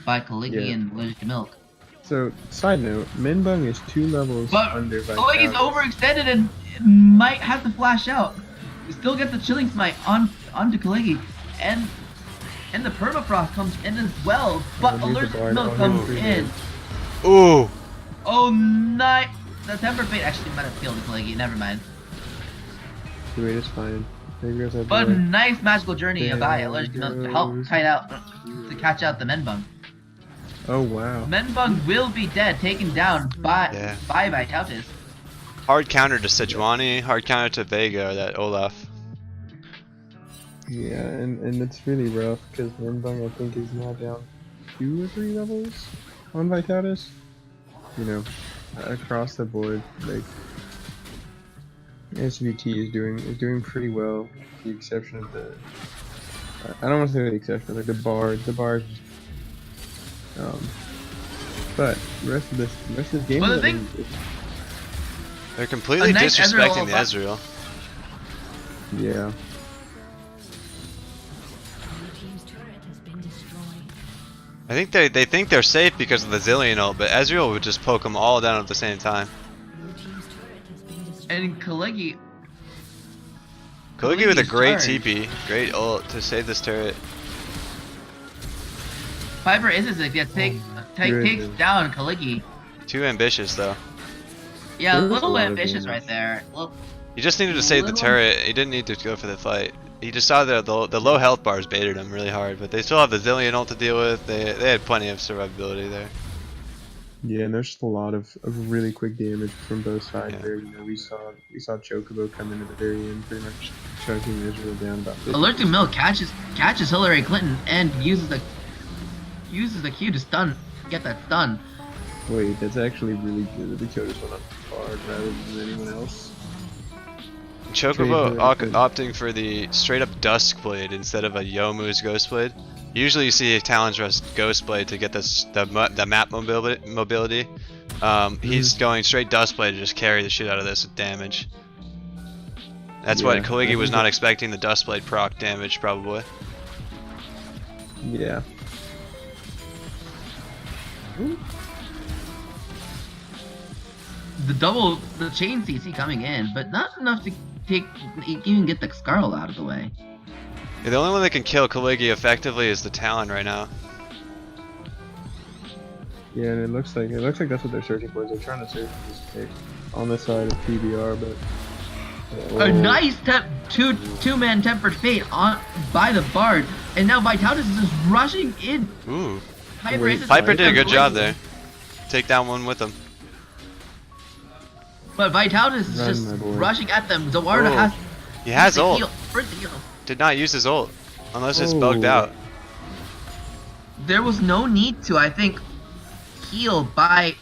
by Kaligi Yeah. and Allergic to Milk. So, side note, Minbung is 2 levels But under Kaligi's Vitalis. overextended and might have to flash out. We still get the Chilling Smite onto Kaligi, and the Permafrost comes in as well, but Oh, Allergic the to Bard Milk on comes him. in. Ooh! Oh, nice! The Temper Fate actually might have killed Kaligi, never mind. The wait is fine. There goes our But boy. nice magical journey There by Allergic to Milk to help goes- kite out, to catch out the Menbung. Oh wow. Menbung will be dead, taken down by Yeah. Vitalis. Hard counter to Sejuani, hard counter to Vega, that Olaf. Yeah, and it's really rough because Minbung I think is now down 2 or 3 levels on Vitalis. You know, across the board, like SVT is doing pretty well, with the exception of the. I don't want to say the exception, like the bard. The bard. But the rest of this game. Well, the I thing- mean, They're completely A nice disrespecting Ezreal the buff. Ezreal. yeah. I think they think they're safe because of the Zillion ult, but Ezreal would just poke them all down at the same time. And Kalegi Kalegi with a Kaligi's great charge. TP, great ult to save this turret. Piper is it gets takes goodness. down Kalegi. Too ambitious though. Yeah, a There's a little lot of ambitious damage. right there. Well, He just needed to save the Little- turret. He didn't need to go for the fight. He just saw the low health bars baited him really hard, but they still have the Zillion ult to deal with. They had plenty of survivability there. Yeah, and there's just a lot of really quick damage from both sides Yeah. there. You know, we saw Chocobo come in at the very end, pretty much choking Israel down about 50. Allergic Mill catches Hillary Clinton and uses the Q to get that stun. Wait, that's actually really good. The Choco's went on hard rather than anyone else. Chocobo Trade opting for the straight up Duskblade instead of a Yomu's Ghostblade. Usually you see Talon's rush Ghostblade to get the map mobility. He's going straight Duskblade to just carry the shit out of this with damage. That's what Yeah, I Kaligi think was not it- expecting, the Duskblade proc damage probably. Yeah. The chain CC coming in, but not enough to even get the Scarl out of the way. Yeah, the only one that can kill Kaligi effectively is the Talon right now. Yeah, and it looks like that's what they're searching for. Is they're trying to search for this pick on the side of TBR, but A nice two-man tempered fate by the Bard, and now Vitalis is just rushing in. Ooh. Piper, Wait, is just Piper did a good job completely- there. Take down one with him. But Vitalis is Run, just my boy. rushing at them. Zawarda Oh, has He has to ult. heal. First heal. Did not use his ult. Unless it's Oh. bugged out. There was no need to, I think, heal by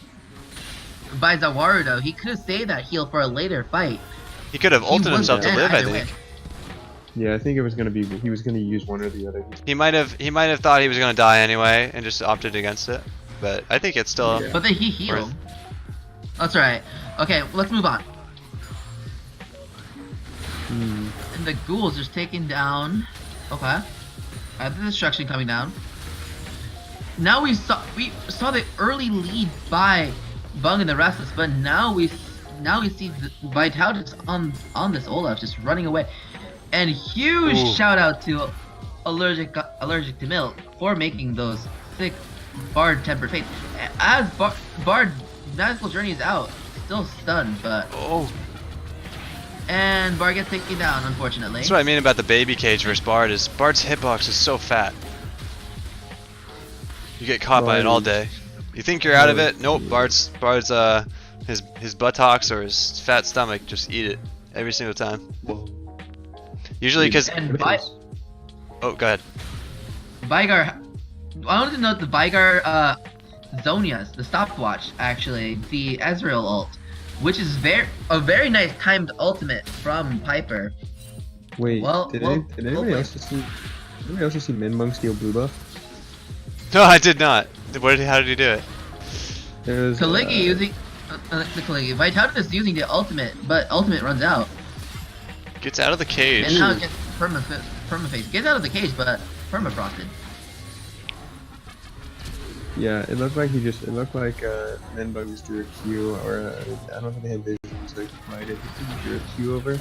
Zawardo. He could have saved that heal for a later fight. He could have He ulted was himself to dead live, I either way. think. yeah, I think it was gonna be he was gonna use one or the other. He might have thought he was gonna die anyway and just opted against it. But I think it's still Yeah. But then he healed. Worth. That's right. Okay, let's move on. Hmm. And the ghouls just taken down. Okay. The destruction coming down. Now we saw the early lead by Bung and the Restless, but now we see Vitalis on this Olaf just running away. And huge Ooh. shout out to Allergic to Milk for making those 6 Bard tempered fates. As Bard Magical Journey is out, still stunned, but oh. and Bard gets taken down, unfortunately. That's what I mean about the baby cage versus Bard is Bard's hitbox is so fat. You get caught by it all day. You think you're out of it? Nope. Bard's his buttocks or his fat stomach just eat it every single time. Usually because And oh, go ahead. Vigar, I wanted to note the Vigar Zonias, the stopwatch, actually, the Ezreal ult, which is a very nice timed ultimate from Piper. Wait, Well, did well, anybody else just see? Anybody else just see Minbung steal blue buff? No, I did not. How did he do it? There was Kaligi using the Kaligi. Vitalis using the ultimate, but ultimate runs out, Gets out of the cage. and now it gets permaface. Gets out of the cage, but permafrosted. Yeah, it looked like Minbug just drew a Q, or I don't think they had vision, so he might have just drew a Q over.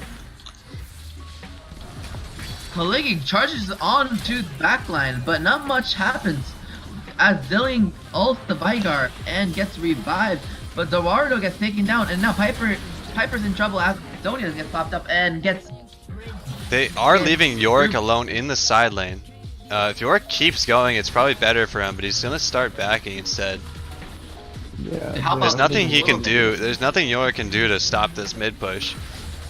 Kaligi charges on to the backline, but not much happens as Zilling ults the Vigar and gets revived, but Zawardo gets taken down, and now Piper's in trouble as Zonias gets popped up and gets. They are leaving Yorick alone in the side lane. If Yorick keeps going, it's probably better for him, but he's gonna start backing instead. Yeah. How There's about- nothing he can do. There's nothing Yorick can do to stop this mid push.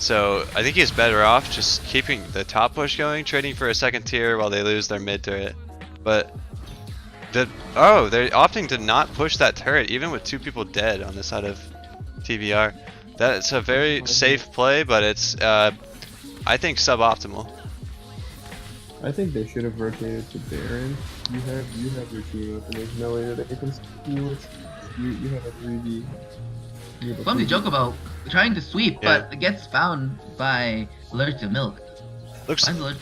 So I think he's better off just keeping the top push going, trading for a second tier while they lose their mid turret. But they're opting to not push that turret even with 2 people dead on the side of TBR. That's a very safe play, but it's I think suboptimal. I think they should have rotated to Baron. You have your team up, and there's no way that they can steal it. You have a 3v. Clumsy Chocobo trying to sweep, Yeah. but gets found by Allergic to Milk. Looks Finds Allergic-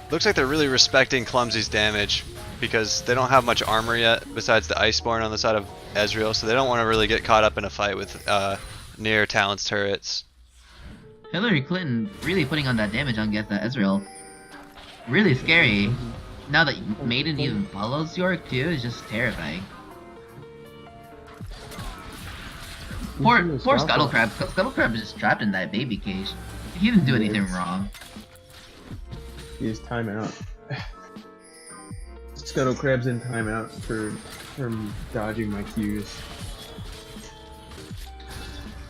looks like they're really respecting Clumsy's damage because they don't have much armor yet besides the Iceborne on the side of Ezreal, so they don't want to really get caught up in a fight with near Talon's turrets. Hillary Clinton really putting on that damage on Ezreal. Really scary. Now that Maiden even follows York too is just terrifying. Poor Scuttlecrab. Scuttlecrab is just trapped in that baby cage. He didn't do anything wrong. He's timeout. Scuttlecrab's in timeout from dodging my cues.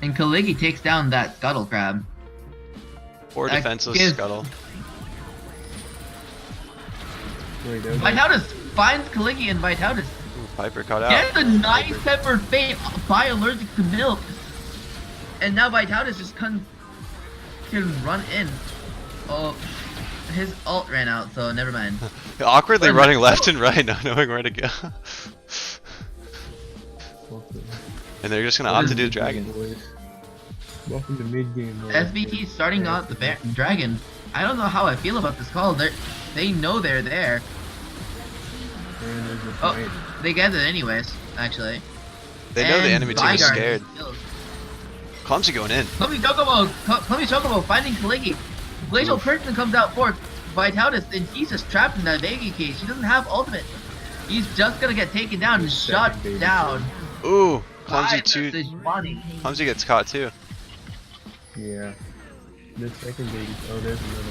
And Kaligi takes down that Scuttlecrab. Poor That defenseless gives- Scuttle. Wait, that was Vitaldus finds Kaligi and Vitaldus Ooh, Piper caught out. gets a nice peppered fate by Allergic to Milk. And now Vitaldus just can run in. Oh, his ult ran out, so never mind. Awkwardly Wait, running no. left and right, not knowing where to go. And they're just gonna opt to do Dragon. Boys. Welcome to mid game. SVT starting out the Dragon. I don't know how I feel about this call. They know they're there. Oh, they get it anyways, actually. They know the And enemy team is Zygarde scared. still- Clumsy going in. Clumsy Chocobo finding Kaligi. Glacial Person comes out for Vitaldus, and he's just trapped in that Vega cage. He doesn't have ultimate. He's just gonna get taken down and shut down. Ooh, by Clumsy too. Sejuani. Clumsy gets caught too. Yeah. The second baby. Oh, there's another.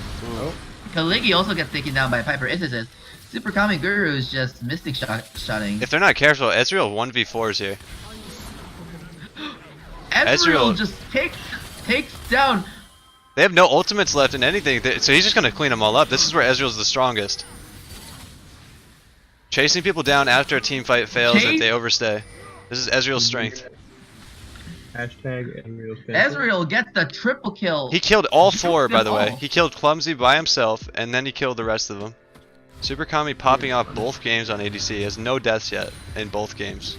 Oh. Kaligi also gets taken down by Piper Isis. Super Kami Guru is just mystic shotting. If they're not careful, Ezreal 1v4s here. Ezreal Ezreal- just takes down. They have no ultimates left in anything, so he's just gonna clean them all up. This is where Ezreal's the strongest. Chasing people down after a team fight fails if they overstay. This is Ezreal's strength. Hashtag Ezreal gets the triple kill. He killed all He four, took by them the way. all. He killed Clumsy by himself, and then he killed the rest of them. Super Kami popping off both games on ADC. He has no deaths yet in both games.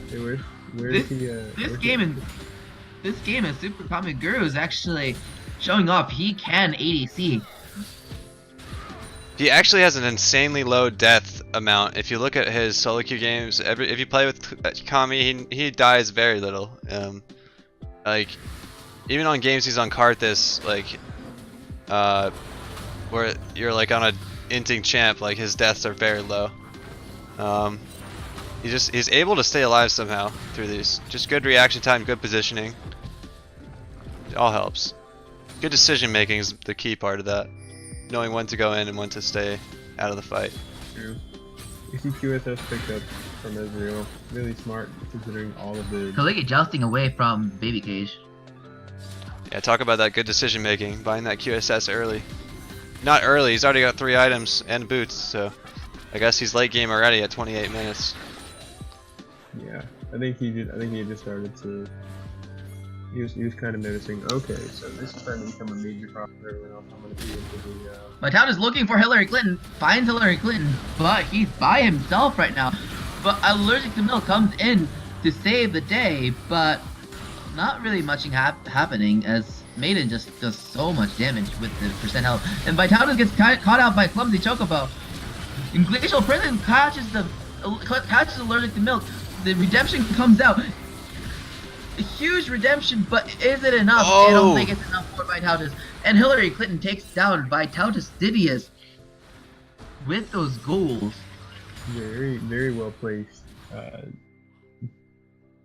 Hey, where's This the, this where's game in Super Kami Guru is actually showing off he can ADC. He actually has an insanely low death amount. If you look at his solo queue games, if you play with Kami, he dies very little. Like even on games he's on Karthus, like where you're like on a inting champ, like his deaths are very low. He's able to stay alive somehow through these. Just good reaction time, good positioning. It all helps. Good decision making is the key part of that. Knowing when to go in and when to stay out of the fight. True. You see QSS picked up from Ezreal. Really smart considering all of the. Kaligi jousting away from Baby Cage. Yeah, talk about that good decision making. Buying that QSS early. Not early, he's already got 3 items and boots, so I guess he's late game already at 28 minutes. Yeah, I think he did. I think he just started to. He was kind of noticing. Okay, so this is starting to become a major problem for everyone else. I'm gonna be into the. My town is looking for Hillary Clinton, finds Hillary Clinton, but he's by himself right now. But Allergic to Milk comes in to save the day, but not really much happening as Maiden just does so much damage with the percent health. And Vitaldus gets caught out by Clumsy Chocobo. And Glacial Prison catches Allergic to Milk. The redemption comes out. A huge redemption, but is it enough? I don't think it's enough for Vitaldus. And Hillary Clinton takes down Vitaldus Didius with those goals. Very, very well placed.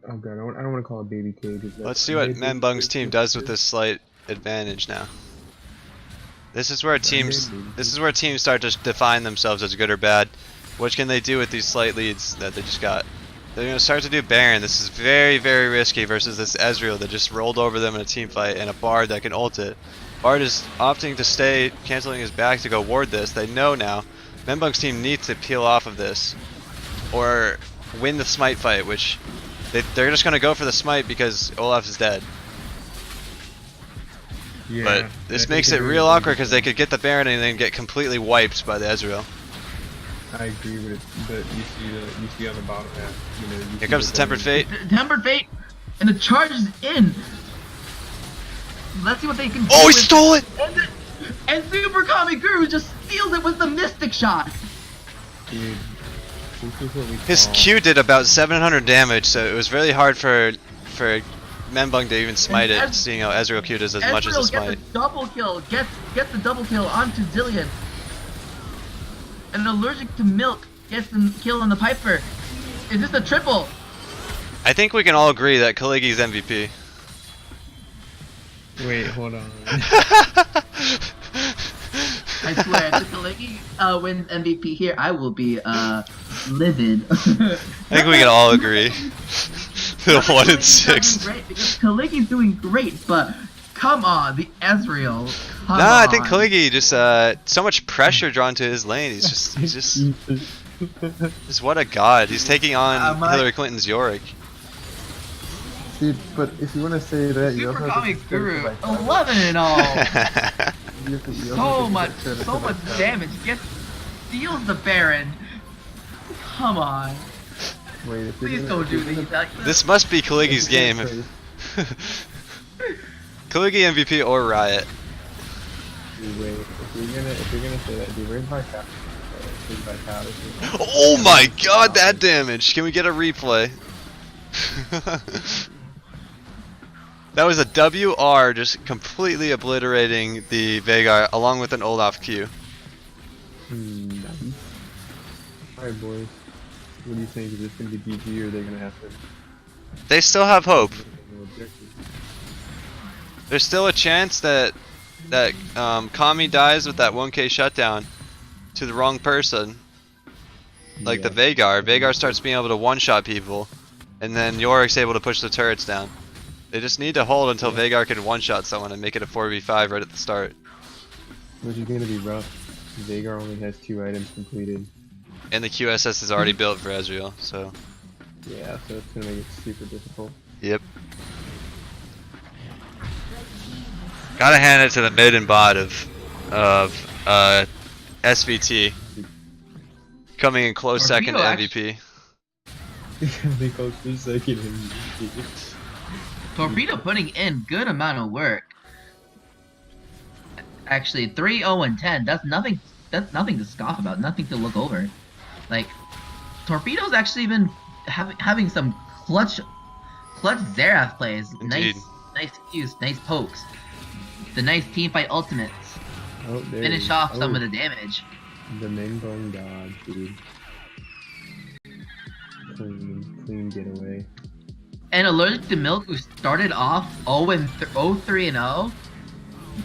Oh god, I don't want to call it baby cage. Let's see what Menbung's team does with this slight advantage now. This is where teams start to define themselves as good or bad. What can they do with these slight leads that they just got? They're going to start to do Baron. This is very, very risky versus this Ezreal that just rolled over them in a team fight and a Bard that can ult it. Bard is opting to stay, canceling his back to go ward this. They know now. Menbung's team needs to peel off of this or win the smite fight, which They're just gonna go for the smite because Olaf is dead. Yeah, But this makes it real awkward because they could get the Baron and then get completely wiped by the Ezreal. I agree with it, but you see on the bottom half. You know, you Here see comes the Tempered Fate. Tempered Fate, and the charge is in. Let's see what they can do. Oh, he with- stole it! And Super Kami Guru just steals it with the Mystic Shot. Dude, this is what we His call- Q did about 700 damage, so it was really hard for Membung to even smite it, Ez- seeing how Ezreal Q does as much as a Ezreal smite. gets the double kill. Gets the double kill onto Zillion. And allergic to milk gets the kill on the Piper. Is this a triple? I think we can all agree that Kaligi's MVP. Wait, hold on. I swear, if Kaliki wins MVP here, I will be livid. I think we can all agree. The 1 in 6. Great because Kaliki's doing great, but come on, the Ezreal. Come Nah, I on. think Kaligi just so much pressure drawn to his lane. He's just what a god. He's taking on Hillary Clinton's Yorick. Dude, but if you want to say that, you Super also have Comic to Guru, like, 11 and all. you have to- you also So have much, to consider so much that. damage. Steals the Baron. Come on. Wait, if you're Please gonna- don't if do you're these. gonna- This must be Kaligi's if you're game. gonna say- Kaligi MVP or Riot. Dude, wait, if you're gonna say that, dude, where's my cap? Where's Vitality? Oh my god, that damage! Can we get a replay? That was a WR just completely obliterating the Veigar along with an Olaf Q. Nice. Alright, boys. What do you think? Is this gonna be GG or are they gonna have to? They still have hope. Objective? There's still a chance that Kami dies with that 1k shutdown to the wrong person. Like the Veigar. Veigar starts being able to one-shot people, and then Yorick's able to push the turrets down. They just need to hold until Veigar can one-shot someone and make it a 4v5 right at the start. Which is gonna be rough. Veigar only has 2 items completed. And the QSS is already built for Ezreal, so Yeah, so it's gonna make it super difficult. yep. Gotta hand it to the mid and bot of SVT. Coming in close second to MVP. They go for second MVP. Torpedo putting in good amount of work. Actually, 3-0-10. That's nothing. That's nothing to scoff about. Nothing to look over. Like, Torpedo's actually been having some clutch Xerath plays. Indeed. Nice cues, nice pokes. The nice teamfight ultimates. Oh, there Finish off some of the damage. The Menbone dodge, dude. Clean getaway. And Allergic to Milk, who started off 0-3-0,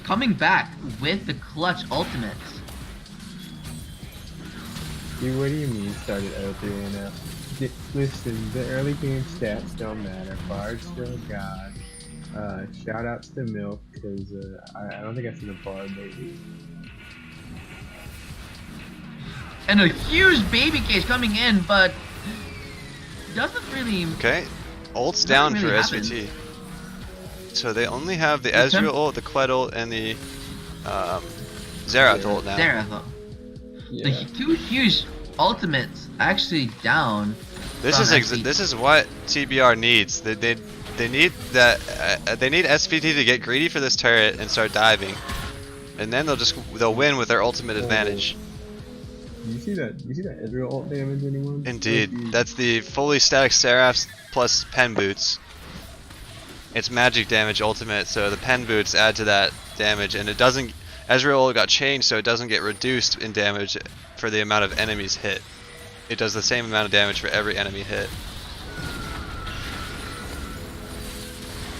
coming back with the clutch ultimates. Dude, what do you mean started 0-3-0? Listen, the early game stats don't matter. Bard's still God. Shout outs to Milk, because I don't think I've seen a Bard lately. And a huge baby cage coming in, but doesn't really. Okay, ult's Nothing down for really SVT. So they only have the It's Ezreal ult, the Kled ult, and the Xerath ult now. Xerath. The Yeah. 2 huge ultimates actually down. This from is SVT. this is what TBR needs. They need that they need SVT to get greedy for this turret and start diving, and then they'll win with their ultimate advantage. Do you see that? Do you see that Ezreal ult damage, anyone? Indeed, Like, that's the fully static Seraphs plus pen boots. It's magic damage ultimate, so the pen boots add to that damage, and it doesn't. Ezreal got changed, so it doesn't get reduced in damage for the amount of enemies hit. It does the same amount of damage for every enemy hit.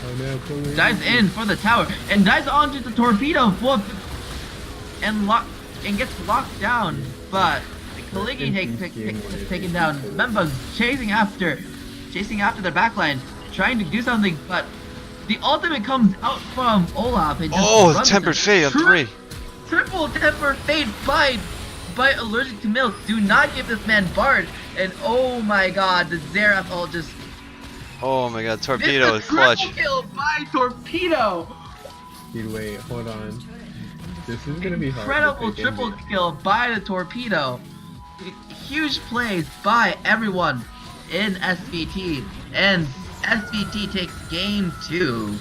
Oh no, please. Dives in for the tower and dives onto the torpedo and gets locked down. But Kaligi takes taken down. Memba chasing after the backline, trying to do something, but the ultimate comes out from Olaf and just Oh, runs Tempered it. Fate on 3. Triple Tempered Fate by Allergic to Milk. Do not give this man Bard. And oh my god, the Xerath ult just Oh my god, Torpedo is It's a clutch. triple kill by Torpedo. Dude, wait, hold on. This is gonna be hard. to Incredible pick triple NBA. kill by the Torpedo. Huge plays by everyone in SVT, and SVT takes game 2.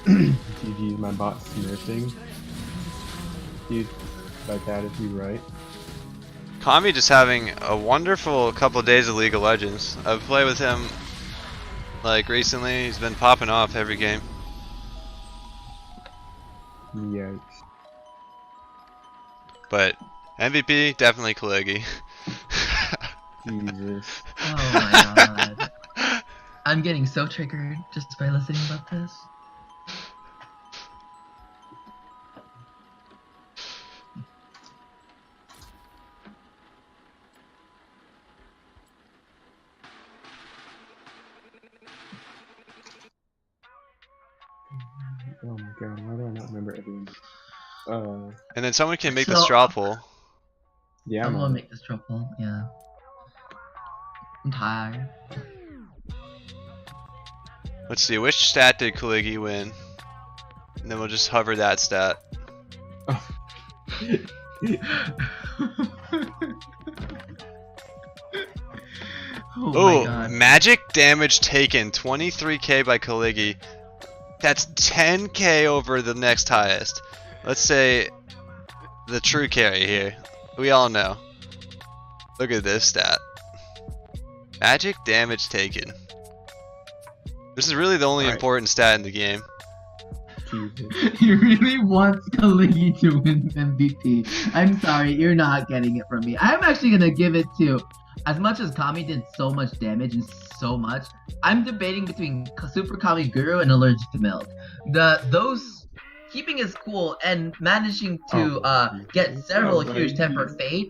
GG, my bot's smurfing. Dude, Vitality, right? Kami just having a wonderful couple days of League of Legends. I've played with him like recently. He's been popping off every game. Yikes. But MVP definitely Kalegi. Jesus. Oh my god. I'm getting so triggered just by listening about this. Oh my god, why do I not remember everyone? And then someone can make the So- straw poll. Yeah, I'm I'm gonna on. make this triple, yeah. I'm tired. Let's see, which stat did Kalegi win? And then we'll just hover that stat. Oh Oh, my god. magic damage taken, 23k by Kalegi. That's 10k over the next highest. Let's say the true carry here. We all know. Look at this stat. Magic damage taken. This is really the only Alright. important stat in the game. Jesus. He really wants Kaligi to win MVP. I'm sorry, you're not getting it from me. I'm actually gonna give it to, as much as Kami did so much damage and so much, I'm debating between Super Kami Guru and Allergic to Milk. Those keeping his cool and managing to get several huge temper fade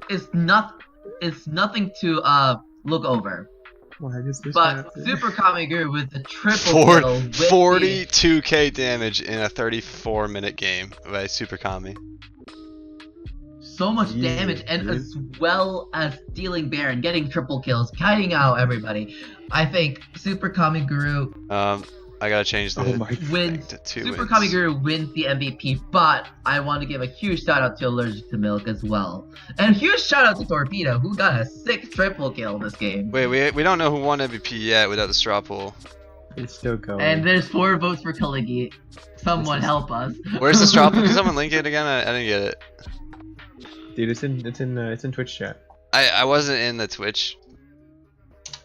is nothing to look over. Why does this But happen? Super Kami Guru with the triple kill with the 42k damage in a 34-minute game by Super Kami. so much Jesus, damage, and dude. as well as stealing Baron, getting triple kills, kiting out everybody. I think Super Kami Guru I gotta change the Oh my wins. to 2 Super wins. Kami Guru wins the MVP, but I want to give a huge shout out to Allergic to Milk as well. And huge shout out to Torpedo, who got a sick triple kill this game. Wait, we don't know who won MVP yet without the straw poll. It's still going. And there's 4 votes for Kaligi. Someone This is- help us. Where's the straw poll? Can someone link it again? I didn't get it. Dude, it's in Twitch chat. I wasn't in the Twitch.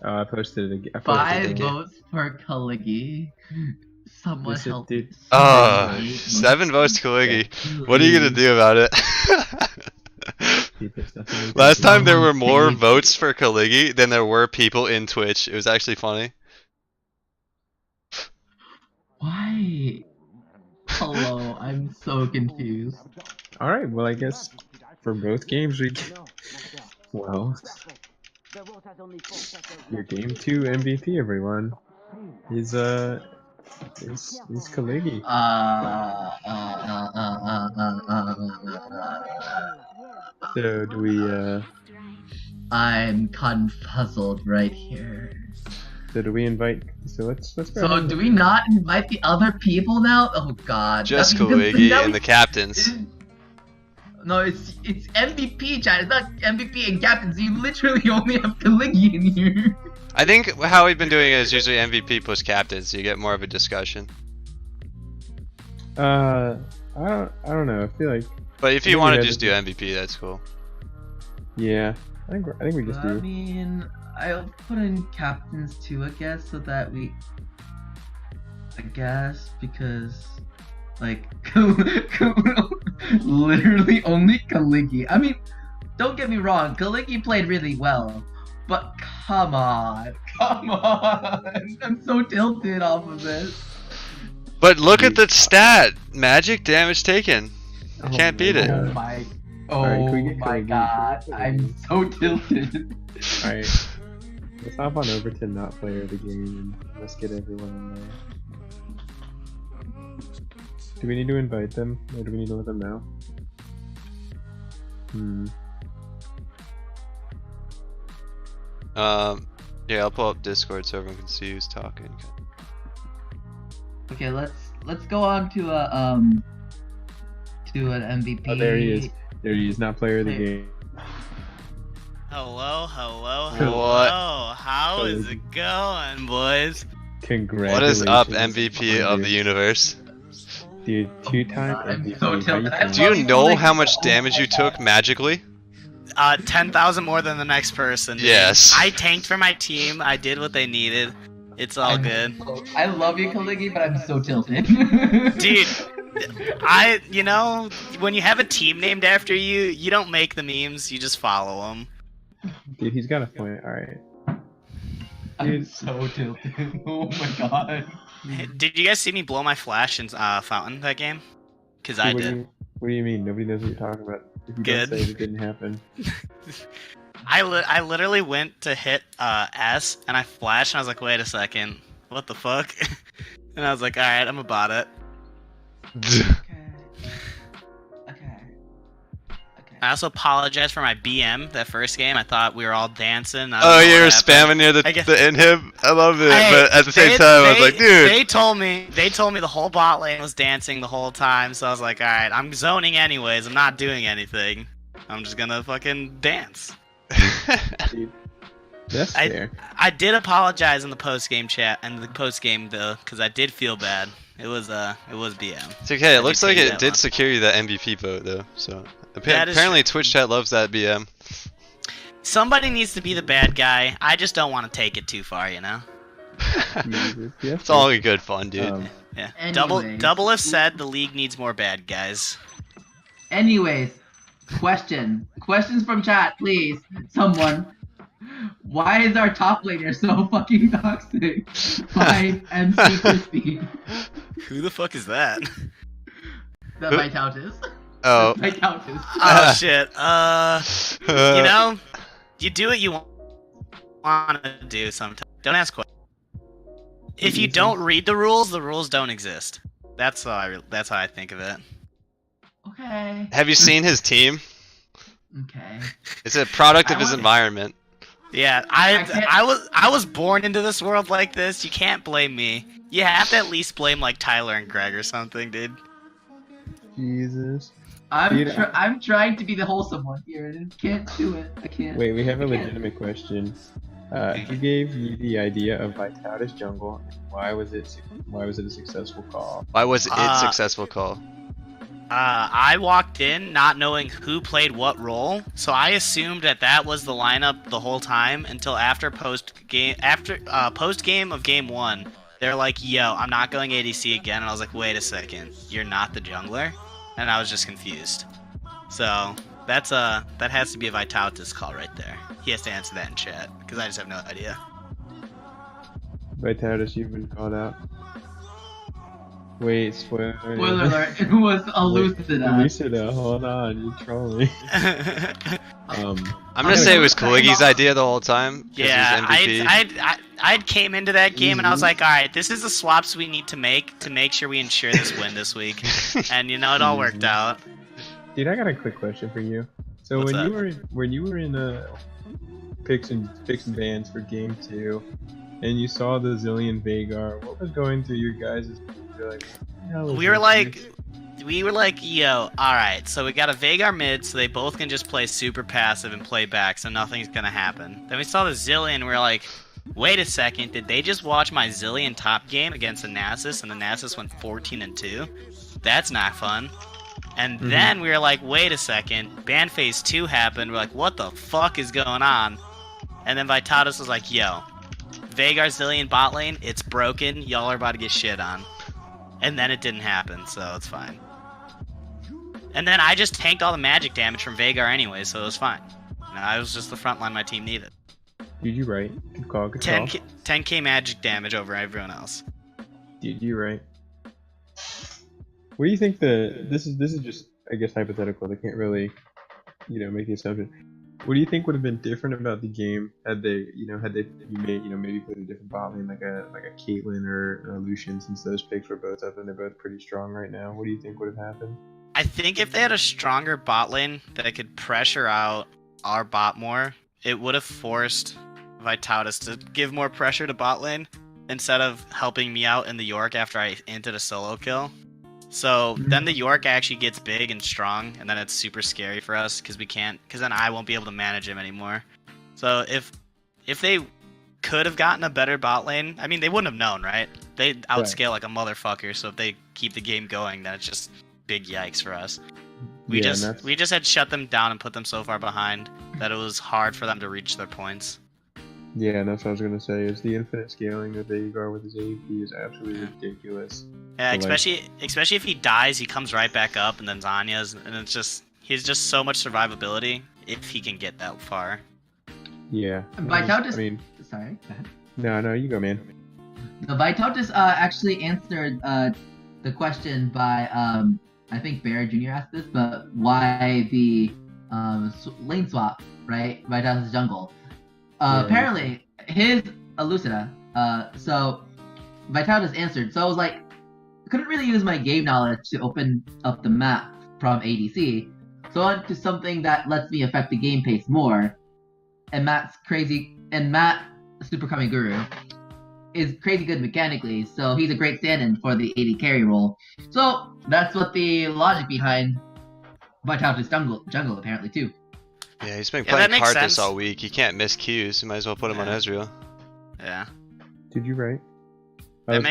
I posted it again. I posted 5 it again. votes for Kaligi. Someone Listen, help. dude. Oh, 7 votes to Kaligi. What are you gonna do about it? Dude, there's nothing we can Last do. time there were Someone more save- votes for Kaligi than there were people in Twitch. It was actually funny. Why? Hello, I'm so confused. Alright, well, I guess for both games we. Well, your game 2 MVP, everyone, is Kaligi. So do we I'm confuzzled right here. invite? So let's go. So ahead do and- we not invite the other people now? Oh god. Just That means- Kaligi that and the means- captains. No, it's MVP, chat. It's not MVP and captains. You literally only have Kaligi in here. I think how we've been doing it is usually MVP plus captains, so you get more of a discussion. I don't know. I feel like But if I you think want we to had just do MVP, that's cool. yeah. I think we just I do. mean, I'll put in captains too, I guess, so that we. I guess because, like, literally only Kaligi. I mean, don't get me wrong, Kaligi played really well, but come on, I'm so tilted off of this. But look at the stat! Magic damage taken. Oh Can't beat my it. Oh God. my, Alright, can we oh get my Kaligi? god, Can we get I'm so tilted. Alright. Let's hop on over to not player of the game and let's get everyone in there. Do we need to invite them? Or do we need to let them know? Yeah, I'll pull up Discord so everyone can see who's talking. Okay, let's go on to an MVP. Oh, there he is. There he is. Not player of the game. Hello, hello, What? hello. How is it going, boys? What Congratulations. is up, MVP of the universe? Dude, two-time God, I'm MVP. so How you tilted. I feeling? Do you love know you, how much oh damage my you took God. magically? 10,000 more than the next person. Dude. Yes. I tanked for my team. I did what they needed. It's all good. I love you, Kaligi, but I'm so tilted. Dude, when you have a team named after you, you don't make the memes, you just follow them. Dude, he's got a point. Alright. I'm Dude. so tilted. Oh my god. Did you guys see me blow my flash in Fountain that game? Because I What did. do you mean? Nobody knows what you're talking about. If you Good. don't say it didn't happen. I literally went to hit S and I flashed and I was like, wait a second, what the fuck? And I was like, alright, I'm about it. Okay. I also apologize for my BM that first game. I thought we were all dancing. I don't Oh, know you what were happened. spamming near the I guess- inhib? I love it, Hey, but at the same they- time, I was they- like, dude. They told me the whole bot lane was dancing the whole time, so I was like, alright, I'm zoning anyways. I'm not doing anything. I'm just gonna fucking dance. Dude, that's I- fair. I did apologize in the post game chat and the post game though, because I did feel bad. It was BM. It's okay, it I looks did like take it that did one. secure you that MVP vote, though, so. That is Apparently, true. Twitch chat loves that BM. Somebody needs to be the bad guy. I just don't want to take it too far, you know. Jesus, yeah, It's all in good fun, dude. Yeah. Anyways. Double if said the league needs more bad guys. Anyways, questions from chat, please. Someone. Why is our top laner so fucking toxic? By MC Crispy. Who the fuck is that? That my count is. Oh. My count is. Oh shit. You know, you do what you want to do sometimes. Don't ask questions. If you don't read the rules don't exist. That's how I think of it. Okay. Have you seen his team? Okay. It's a product of I his want- environment. Yeah, can't- I was born into this world like this. You can't blame me. You have to at least blame like Tyler and Greg or something, dude. Jesus. Dude, I'm trying to be the wholesome one here, and can't do it. I can't. Wait, we have a I can't. legitimate question. Who gave you the idea of Vitalis Jungle? Why was it a successful call? Why was it successful call? I walked in not knowing who played what role, so I assumed that was the lineup the whole time until after post game of game 1. They're like, "Yo, I'm not going ADC again," and I was like, "Wait a second, you're not the jungler," and I was just confused. So that has to be a Vitalitas call right there. He has to answer that in chat because I just have no idea. Vitalis, you've been called out. Wait, spoiler alert! It was a Lucida. Lucida, hold on, you trolling. I'm gonna say it was Kaligi's idea the whole time. 'Cause Yeah, he's MVP. I came into that game and I was like, all right, this is the swaps we need to make sure we ensure this win this week, and it all worked out. Dude, I got a quick question for you. So What's when you were in picks and bans for game 2, and you saw the Zillion Vagar, what was going through your guys' like? We were like, yo, alright, so we got a Vagar mid, so they both can just play super passive and play back, so nothing's gonna happen. Then we saw the Zillion, and we were like, wait a second, did they just watch my Zillion top game against the Nasus, and the Nasus went 14-2? That's not fun. And then we were like, wait a second, ban phase 2 happened, we're like, what the fuck is going on? And then Vitalis was like, yo, Vagar Zillion bot lane, it's broken, y'all are about to get shit on. And then it didn't happen, so it's fine. And then I just tanked all the magic damage from Vagar anyway, so it was fine. I was just the front line my team needed. Dude, you right. Good call, good call. 10k magic damage over everyone else. Dude, you right. What do you think this is just, I guess, hypothetical. They can't really, make the assumption. What do you think would have been different about the game had they maybe put a different bot lane like a Caitlyn or a Lucian, since those picks were both up and they're both pretty strong right now? What do you think would have happened? I think if they had a stronger bot lane that could pressure out our bot more, it would have forced Vitautis to give more pressure to bot lane instead of helping me out in the York after I inted a solo kill. So then the York actually gets big and strong, and then it's super scary for us because then I won't be able to manage him anymore. So if they could have gotten a better bot lane, I mean, they wouldn't have known, right? They outscale like a motherfucker, so if they keep the game going, then it's just big yikes for us. We just had shut them down and put them so far behind that it was hard for them to reach their points. Yeah, and that's what I was gonna say. Is the infinite scaling of Veigar with his AVP is absolutely ridiculous. Yeah, especially if he dies, he comes right back up, and then Zanya's, and he's just so much survivability if he can get that far. Yeah. Vitautis. I mean, Sorry. Go ahead. no, you go, man. The Vitautis actually answered the question by I think Bear Jr. asked this, but why the lane swap, right? Vitautis jungle. Apparently, his Elucida. So Vitautis answered. So I was like, I couldn't really use my game knowledge to open up the map from ADC. So I went to something that lets me affect the game pace more. And Matt, Super Kami Guru, is crazy good mechanically, so he's a great stand-in for the AD carry role. So that's what the logic behind Vitautis jungle apparently too. Yeah, he's been playing makes Karthus sense. all week. He can't miss Qs. You might as well put him on Ezreal. Yeah. Did you right? That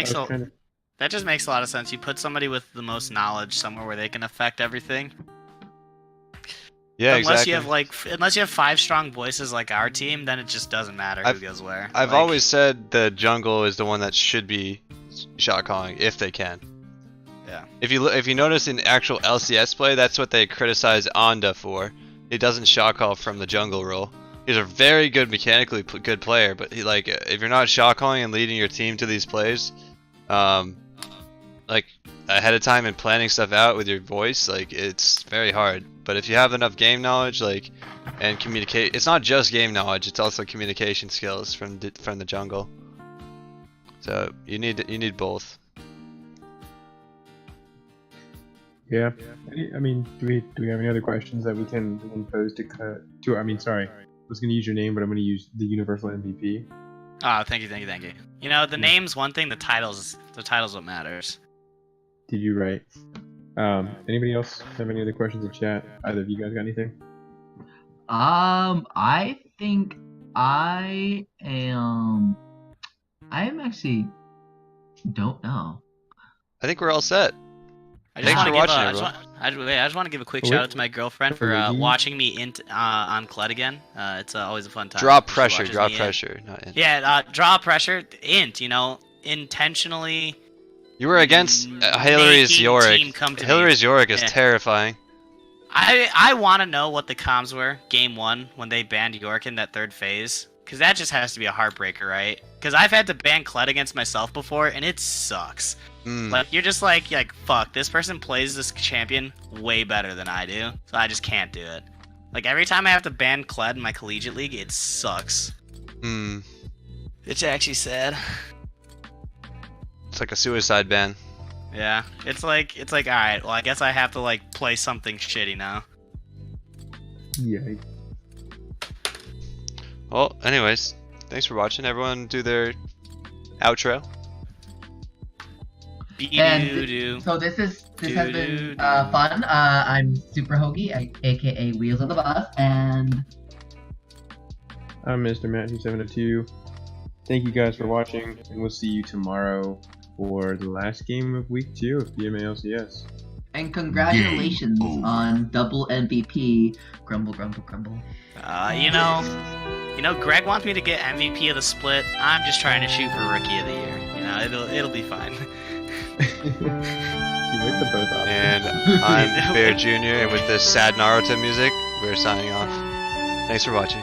just makes a lot of sense. You put somebody with the most knowledge somewhere where they can affect everything. Yeah, unless exactly. Unless you have 5 strong voices like our team, then it just doesn't matter who goes where. I've always said the jungle is the one that should be shot calling if they can. Yeah. If you notice in actual LCS play, that's what they criticize Onda for. He doesn't shot call from the jungle role. He's a very good mechanically good player, but if you're not shot calling and leading your team to these plays, like ahead of time and planning stuff out with your voice, it's very hard. But if you have enough game knowledge, and communicate, it's not just game knowledge; it's also communication skills from the jungle. So you need both. Yeah. I mean, do we have any other questions that we can pose to? I mean, sorry, I was gonna use your name, but I'm gonna use the Universal MVP. Oh, thank you. You know, the name's one thing. The title's what matters. Did you write? Anybody else have any other questions in chat? Either of you guys got anything? I think I actually don't know. I think we're all set. I just Thanks want for to watching, everyone. I just want to give a quick shout out to my girlfriend for watching me on Kled again. It's always a fun time. Drop pressure, not int. Yeah, draw pressure, int. You know, intentionally. You were against Hillary's Yorick. Hillary's Yorick is terrifying. I want to know what the comms were game 1 when they banned Yorick in that 3rd phase. Because that just has to be a heartbreaker, right? Because I've had to ban Kled against myself before, and it sucks. Like, you're just like, fuck, this person plays this champion way better than I do, so I just can't do it. Like, every time I have to ban Kled in my collegiate league, it sucks. It's actually sad. It's like a suicide ban. Yeah, it's like, alright, well, I guess I have to, play something shitty now. Yeah. Well, anyways, thanks for watching. Everyone do their outro. So this has been fun. I'm Super Hoagie, aka Wheels of the Bus, and I'm Mr. Matt2702. Thank you guys for watching, and we'll see you tomorrow for the last game of week 2 of PMA LCS. And congratulations on double MVP. Grumble, grumble, grumble. You know, Greg wants me to get MVP of the split. I'm just trying to shoot for Rookie of the Year. You know, it'll be fine. You like the both options. And I'm Bear Jr. and with this sad Naruto music, we're signing off. Thanks for watching.